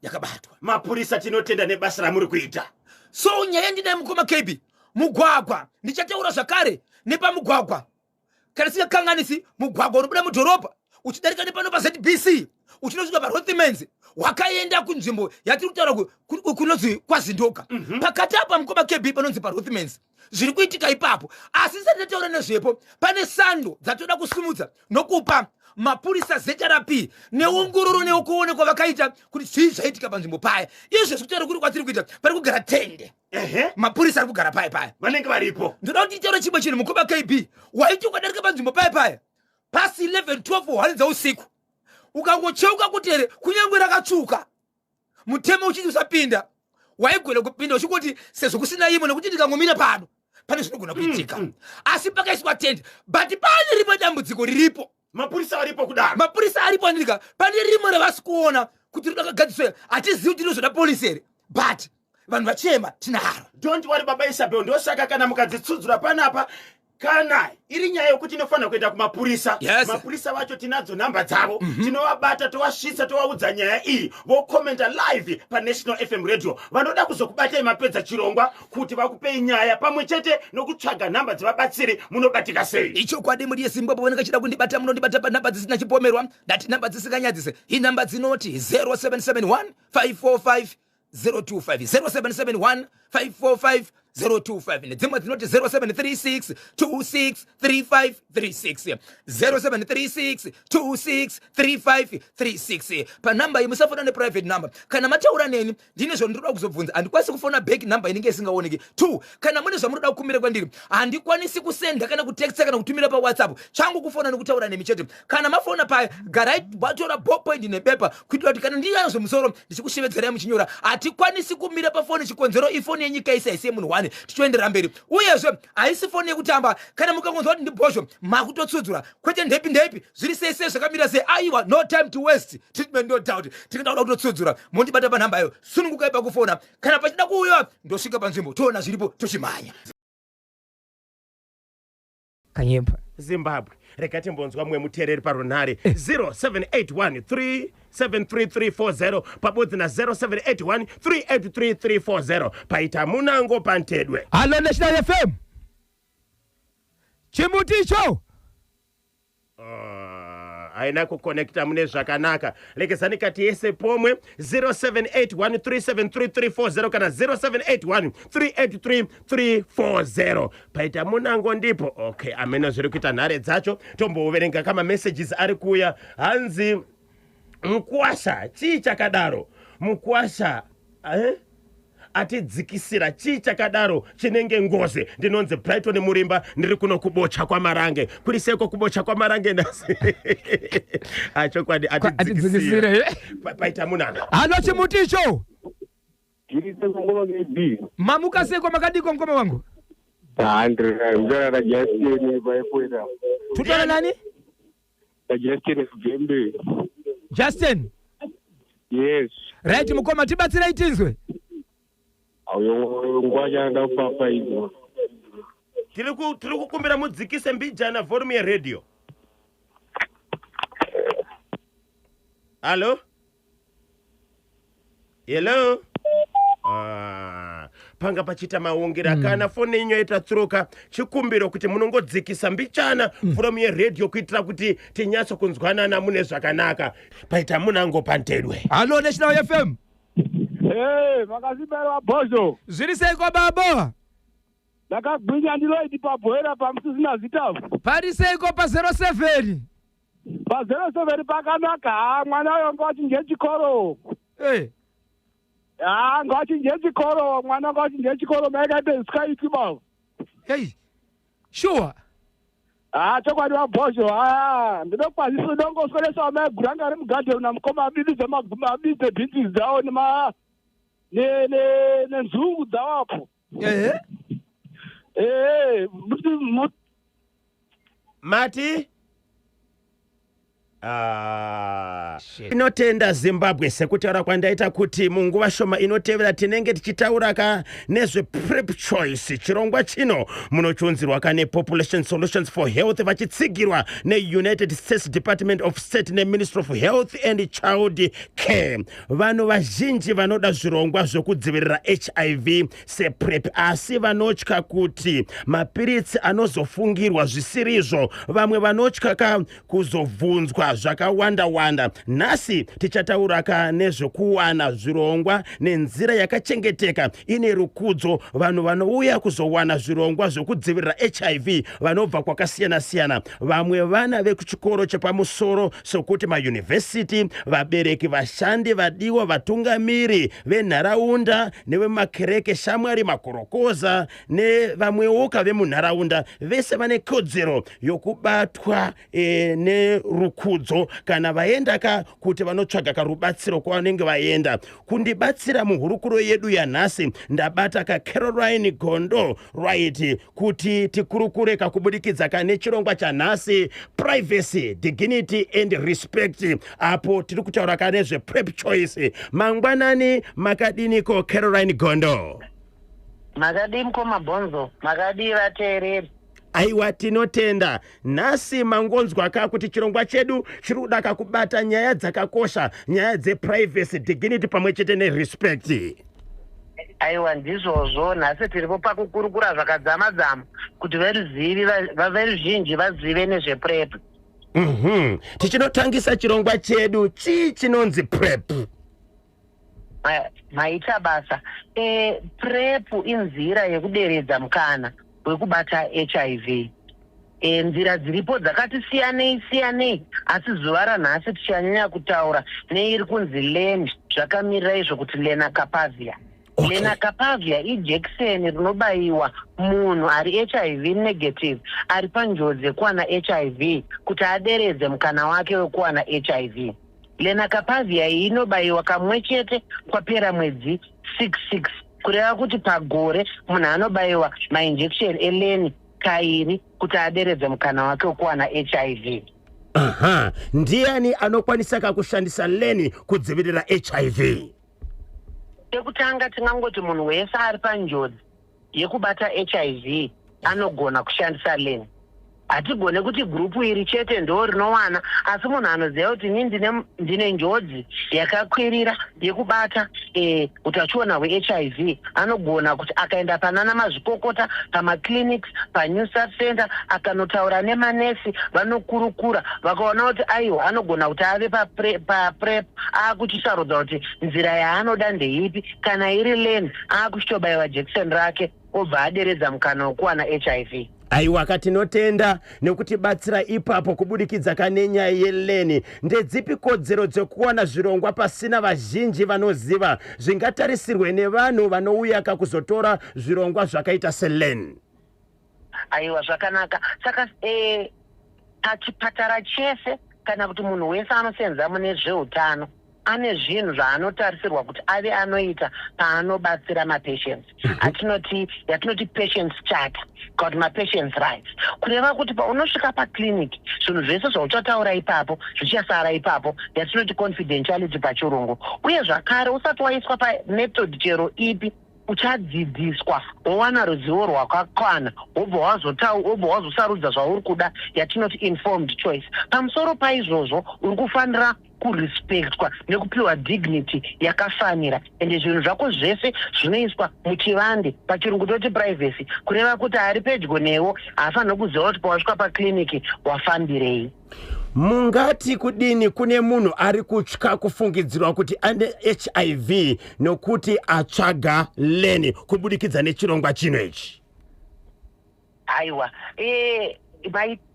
mapurisa tinotenda nebasa ramuri kuita so nyaya ndinaye mukoma KB mugwagwa ndichataura zvakare nepamugwagwa kana singakanganisi mugwagwa unobuda mudhorobha uchidarika nepano paZBC uchinosvika paRothmans wakaenda kunzvimbo yatiri kutaura kunonzi kwaZindoka pakati apa mukoma KB panonzi paRothmans zviri kuitika ipapo asi sati ndataura nezvepo pane sando dzatoda kusumudza nokupa mapurisa ZRP neongororo neukuonekwa vakaita kuti zvii zvaitika panzvimbo paya izvo zvekutaura kuri kwatiri kuita pari kugara tende mapurisa ari kugara paya vanenge varipo ndoda kuti itaura chimwe chinhu mukoma KB waiti ukadarika panzvimbo paya pasi 11 12 hwani dzausiku ukangocheuka kutere kunyangwe rakatsvuka mutemo uchiti usapinda waigona kupinda uchikuti sezvo kusina imwe nekuti ndikangomira pano pane zvinogona kuitika asi pakaiswa tende but pane ripo dambudziko riripo mapurisa aripo kudaro mapurisa aripo andika pane rimwe ravasi kuona kuti rinakagadziswa hatizivi kuti rinozoda polisi here but vanhu vachema tinaro. Don't worry baba Isabel, ndosaka kana mukadzitsudzura panapa kana iri nyaya yokuti inofanira kuenda kumapurisa. Yes. Mapurisa vacho tinadzo namba dzavo tinovabata tovasvitsa tovaudza nyaya iyi vokomenta live paNational FM radio vanoda kuzokubatai mapedza chirongwa kuti vakupei nyaya pamwe chete nokutsvaga nhamba dzevabatsiri munobatika sei. ichokwadi muri yezimbabwe vanenge chida kundibata munondibata panhamba dzisina chipomerwa ndati nhamba dzisikanyadzise inhamba dzinoti 0771 545 025 0771 545 025 nedzimwe dzinoti 0736 26 3536 0736 26 3536 panhamba iyi musafona neprivate number kana mataura neni ndine zvandinoda kuzobvunza handikwanisi kufona back number inenge isingaoneki 2 kana mune zvamunoda kukumbira kwandiri handikwanisi kusenda kana kuteksta kana kutumira pawhatsapp changu kufona nekutaura nemi chete kana mafona paya garai batora ballpoint nepepa kuitira kuti kana ndiyana zvemusoro ndichikushevedzera muchinyora hatikwanisi kumira pafoni chikonzero ifoni yenyika isi haisiye munhu wane tichoendera mberi uyezve haisi foni yekutamba kana mukangonzwa kuti ndibhosho makutotsudzura kwete ndepi zviri sei zvakamira sei aiwa no time to waste treatment no doubt tikada kuda kutotsudzura mondibata panhamba yayo sunungukai pakufona kana pachida kuuya ndosvika panzvimbo toona zviripo tochimhanya kanyemba Zimbabwe rega timbonzwa mumwe muteereri parunhare 0781373340 pabodzi na 0781383340 paita munango pantedwe. Halo National FM chimuticho haina kukonekta mune zvakanaka legezani kati yese pomwe 0781373340 kana 0781383340 paita munango ndipo okay amene zviri kuita nhare dzacho tombouverenga kama messages ari kuya hanzi mukwasha chii chakadaro mukwasha atidzikisira chii chakadaro chinenge ngozi ndinonzi Brighton Murimba ndiri kuno kubocha kwamarange kuri seko kubocha kwamarange nasi acho kwadi atidzikisira paita munana. halo chimuticho Jirisa ngoma ngebi. mamuka seko makadiko ngoma wangu Andra ngara na Justin baepoida. tutana nani Justin Gembe. Justin Yes. right mukoma tibatsira itinzwe Ayo ngwaja nda papa hizo. Tiri kukumbira mudzikise mbijana volume ya radio. Hello? Hello? Panga pachita maungira kana foni inyo itatsuruka chikumbiro kuti munongodzikisa mbichana volume ya radio kuitira kuti tinyatso kunzwanana mune zvakanaka paita munango pantedwe. halo National FM Makazibera bhozo. zviri sei kwa baba Ndakagwinya ndiloidi pabhoera pamusina zitafu. pari seiko pa 07 Pa 07 pakanaka mwana wayo ngochinje chikoro. Ngochinje chikoro mwana ngochinje chikoro mekaite zikaiti baba. hey sure chokwadi wabhozho ndinokwazisa ndongoswelesa wamaguranga ari mugadhe una mukoma abididze mabidze bhinzi dzawo nenzungu dzawapo Mati? Inotenda Zimbabwe sekutaura kwandaita kuti munguva shoma inotevera tinenge tichitaura nezve prep choice chirongwa chino munochunzirwa kane Population Solutions for Health vachitsigirwa neUnited States Department of State neMinistry of Health and Child Care. Vanhu vazhinji vanoda zvirongwa zvokudzivirira HIV seprep asi vanotya kuti mapiritsi anozofungirwa zvisirizvo vamwe vanotya kuzobvunzwa zvakawanda nhasi tichatauraka nezvekuwana zvirongwa nenzira yakachengeteka ine rukudzo vanhu vanouya kuzowana zvirongwa zvekudzivirira HIV vanobva kwakasiyana-siyana. Vamwe vana vekuchikoro chepamusoro sokuti mayunivhesiti, vabereki, vashandi, vadiwa, vatungamiri venharaunda nevemakereke, shamwari, makorokoza nevamwewoka vemunharaunda vese vane kodzero yokubatwa nerukudzo kana vaenda kuti vanotsvaga karubatsiro kwavanenge vaenda. Kundibatsira muhurukuro yedu yanhasi ndabata Caroline Gondo right kuti tikurukure kakubudikidza nechirongwa chanhasi privacy, dignity and respect, apo tiri kutaura nezve prep choice. Mangwanani makadiniko Caroline Gondo? Makadi mkoma bonzo, makadi vateereri. Aiwa, tinotenda. Nhasi mangonzwa kuti chirongwa chedu chiri kuda kubata nyaya dzakakosha, nyaya dzeprivacy, dignity pamwe chete nerespect. Aiwa, ndizvozvo. Nhasi tiripo pakukurukura zvakadzama-dzama kuti veruzhinji vazive nezveprep. Tichinotangisa chirongwa chedu chinonzi prep. Maita basa. Prep inzira yekuderedza mukana wekubata HIV. Nzira dziripo dzakati siyanei, asi zuva ranhasi tichanyanya kutaura neiri kunzi LEN, zvakamirira izvo kuti lenacapavir. Okay. Lenacapavir ijekiseni rinobayiwa munhu ari HIV negative, ari panjodzi yekuwana HIV, kuti aderedze mukana wake wekuwana HIV. Lenacapavir iyi inobayiwa kamwe chete kwapera mwedzi 66, kureva kuti pagore munhu anobayiwa mainjection eLEN kairi kuti aderedze mukana wake wekuwana HIV. Ndiani anokwanisa kushandisa LEN kudzivirira HIV? Tekutanga tingangoti munhu wese ari panjodzi yekubata HIV anogona kushandisa LEN. Hatigone kuti grupu iri chete ndo rinowana, asi munhu anoziva kuti ndine njodzi yakakwirira yekubata utachiona hwe-HIV anogona kuti akaenda panana mazvikokota, pamaclinics, paNewSat Center, akanotaura nemanesi, vanokurukura vakaona kuti aiwa anogona kuti ave paprep, akuchisarudza kuti nzira yaanoda ndeipi. Kana iri LEN akuchitobayiwa jekiseni rake obva aderedza mukana wekuwana HIV. Aiwa, katinotenda nekutibatsira ipapo kubudikidza nenyaya yeLEN. Ndedzipi kodzero dzekuwana zvirongwa pasina vazhinji vanoziva zvingatarisirwe nevanhu vanouya kuzotora zvirongwa zvakaita seLEN? Aiwa, zvakanaka. Saka pachipatara chese kana kuti munhu wese anosenza mune zveutano ane zvinhu zvaanotarisirwa kuti ave anoita paanobatsira mapatients. Yatinoti patients chart kana kuti mapatients rights, kureva kuti paunosvika paclinic zvinhu zvese zvauchataura ipapo zvichasara ipapo, yatinoti confidentiality pachirungu. Uye zvakare usati waiswa pamethod chero ipi uchadzidziswa, wowana ruzivo rwakakwana, wobva wazosarudza zvauri kuda, yatinoti informed choice. Pamusoro paizvozvo uri kufanira kurespectwa nekupiwa dignity yakafanira, ende zvinhu zvako zvese zvinoiswa muchivande, pachirungu toti privacy, kureva kuti ari pedyo newo haafanira kuziva kuti pawasvika pakliniki wafambirei. Mungati kudini kune munhu ari kutya kufungidzirwa kuti ane HIV nokuti atsvaga LEN kubudikidza nechirongwa chino ichi? Aiwa,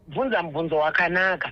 bvunza mubvunzo wakanaka.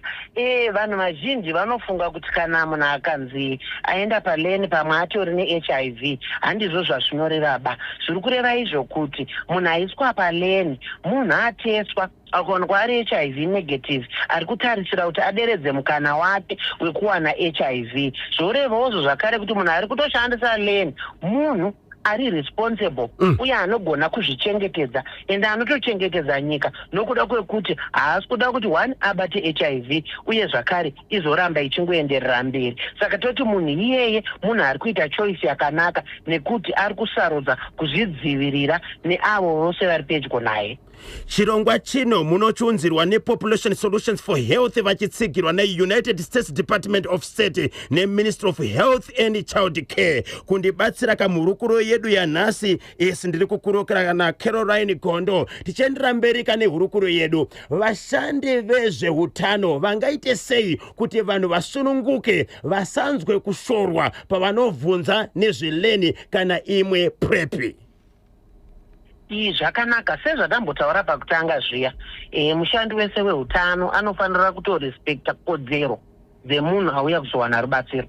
Vanhu vazhinji vanofunga kuti kana munhu akanzi aenda paLEN pamwe atori neHIV handizvo zvazvinoreva. Zviri kureva izvo kuti munhu aiswa paLEN, munhu ateswa akaonekwa ari HIV negative, ari kutarisira kuti aderedze mukana wake wekuwana HIV. Zvorevawo zvakare kuti munhu ari kutoshandisa LEN munhu ari responsible uye anogona kuzvichengetedza ende anotochengetedza nyika, nokuda kwekuti haasi kuda kuti one abate HIV uye zvakare izoramba ichingoenderera mberi. Saka toti munhu iyeye munhu ari kuita choice yakanaka nekuti ari kusarudza kuzvidzivirira neavo vose vari pedyo naye. chirongwa chino munochiunzirwa nePopulation Solutions for Health vachitsigirwa neUnited States Department of State neMinistry of Health and Child Care. Kundibatsira kamhurukuro yedu yanhasi esi ndiri kukurukira na Caroline Gondo. Tichiendera mberi kane hurukuro yedu, vashandi vezveutano vangaite sei kuti vanhu vasununguke vasanzwe kushorwa pavanovhunza nezvileni kana imwe PrEP? Zvakanaka sezvadambotaura pakutanga zviya, mushandi wese weutano anofanira kutorespekta kodzero dzemunhu auya kuzowana rubatsiro.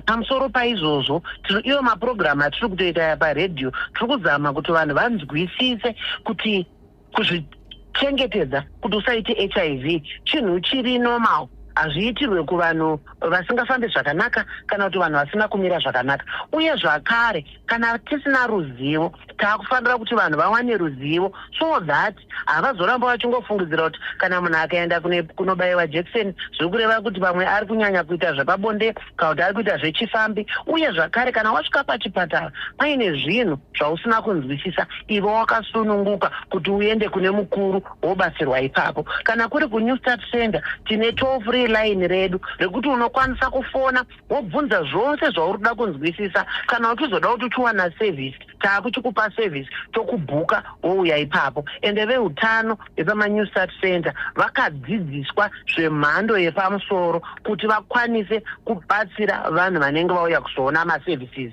Pamusoro paizvozvo, iyo mapurogiramu atiri kutoita paredhiyo tiri kuzama kuti vanhu vanzwisise kuti kuzvichengetedza kuti usaite HIV chinhu chiri normal, hazviitirwe kuvanhu vasingafambi zvakanaka kana kuti vanhu vasina kumira zvakanaka. Uye zvakare kana tisina ruzivo taakufanira kuti vanhu vawane ruzivo so that havazoramba vachingofungidzira kuti kana munhu akaenda kunobayiwa jekiseni zviri kureva kuti pamwe ari kunyanya kuita zvepabonde kana kuti ari kuita zvechifambi. Uye zvakare kana wasvika pachipatara paine zvinhu zvausina kunzwisisa, ivo wakasununguka kuti uende kune mukuru wobatsirwa ipapo. Kana kuri kuNew Start Center tine toll free line redu rekuti unokwanisa kufona wobvunza zvose zvauri kuda kunzwisisa. Kana uchizoda kuti uchiwana service taakuchikupa service tokubhuka wouya ipapo. Ende veutano vepamaNew Start Center vakadzidziswa zvemhando yepamusoro kuti vakwanise kubatsira vanhu vanenge vauya kuzoona maservices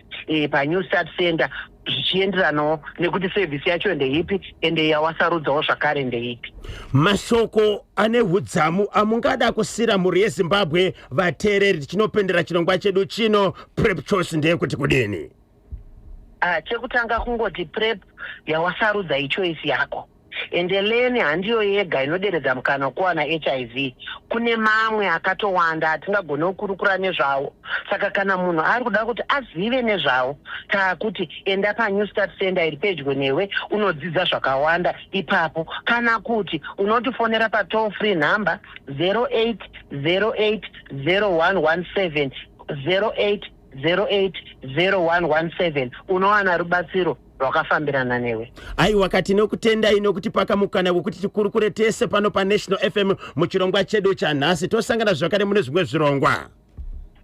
paNew Start Center zvichienderanawo nekuti service yacho ndeipi ende yawasarudzawo zvakare ndeipi. Mashoko ane hudzamu amungada kusira mhuri yeZimbabwe vateereri tichinopendera chirongwa chedu chino PrEP choice ndeyekuti kudini? Chekutanga kungoti PrEP yawasarudza ichoice yako. Ende leni handiyo yega inoderedza mukana wekuwana HIV. Kune mamwe akatowanda atingagona kukurukura nezvawo. Saka kana munhu ari kuda kuti azive nezvawo, taakuti enda paNew Start Center iri pedyo newe unodzidza zvakawanda ipapo. Kana kuti unotifonera patoll free number 08080117 08080117 unowana rubatsiro rwakafambirana newe. Aiwa kati nokutendai nokuti pakamukana wekuti tikurukure tese pano paNational FM muchirongwa chedu chanhasi tosangana zvakare mune zvimwe zvirongwa.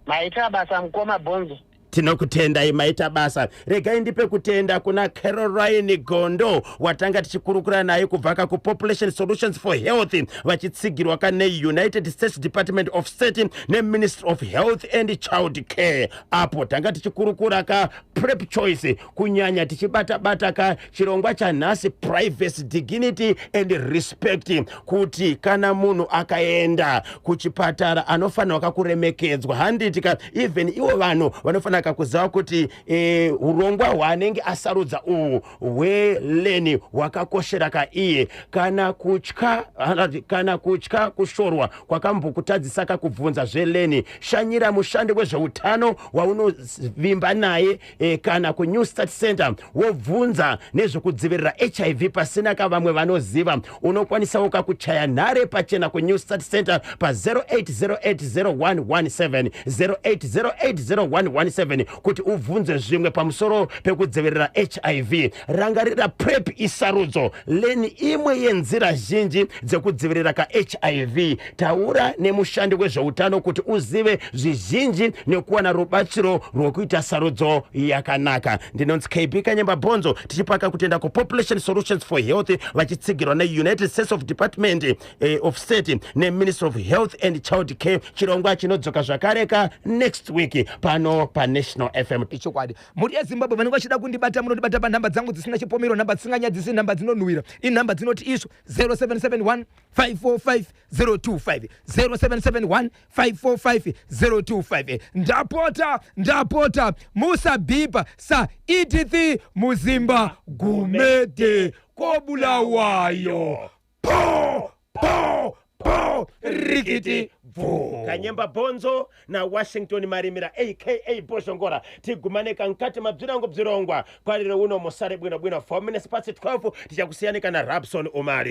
Maita basa mukoma Bonzo. Tinokutendai maita basa. Regai ndipe kutenda kuna Caroline Gondo watanga tichikurukura naye kubva kuPopulation Solutions for Health vachitsigirwa kane United States Department of State neMinistry of Health and Child Care. Apo tanga tichikurukura ka PrEP choice kunyanya tichibata ka chirongwa chanhasi privacy, dignity and respect, kuti kana munhu akaenda kuchipatara anofanira kakuremekedzwa. Handitika even iwo vanhu vanofana kuziva kuti urongwa hwaanenge asarudza uhu hweleni hwakakoshera kaiye. Kana kutya kushorwa kwakambokutadzisa kakubvunza zveleni, shanyira mushandi wezveutano waunovimba naye kana kuNew Start Center wobvunza nezvekudzivirira HIV pasina kavamwe vanoziva. Unokwanisawo kakuchaya nhare pachena kuNew Start Center pa 08080117 08080117 kuti ubvunze zvimwe pamusoro pekudzivirira HIV. Rangarira PrEP isarudzo leni imwe yenzira zhinji dzekudzivirira ka HIV. Taura nemushandi wezveutano kuti uzive zvizhinji nekuwana rubatsiro rwokuita sarudzo yakanaka. Ndinonzi KB Kanyemba Bonzo tichipaka kutenda kuPopulation Solutions for Health vachitsigirwa neUnited States of Department of State neMinistry of Health and Child Care. Chirongwa chinodzoka zvakareka next week pano paNational FM. Ichokwadi muri yeZimbabwe vanenge vachida kundibata munondibata panhamba dzangu dzisina chipomero, nhamba dzisinganyadzisi, nhamba dzinonhuhwira. Inhamba dzinoti izvo 0771 545 025 0771 545 025. Ndapota musabhipa sa itithi muzimba gumede kobulawayo po rikiti vo. Kanyemba Bonzo na Washington Marimira aka Boshongora tigumane kankati mabzirango bzirongwa kwarire uno musare bwino 4 minutes past 12 tichakusiyana kana Rabson Omari.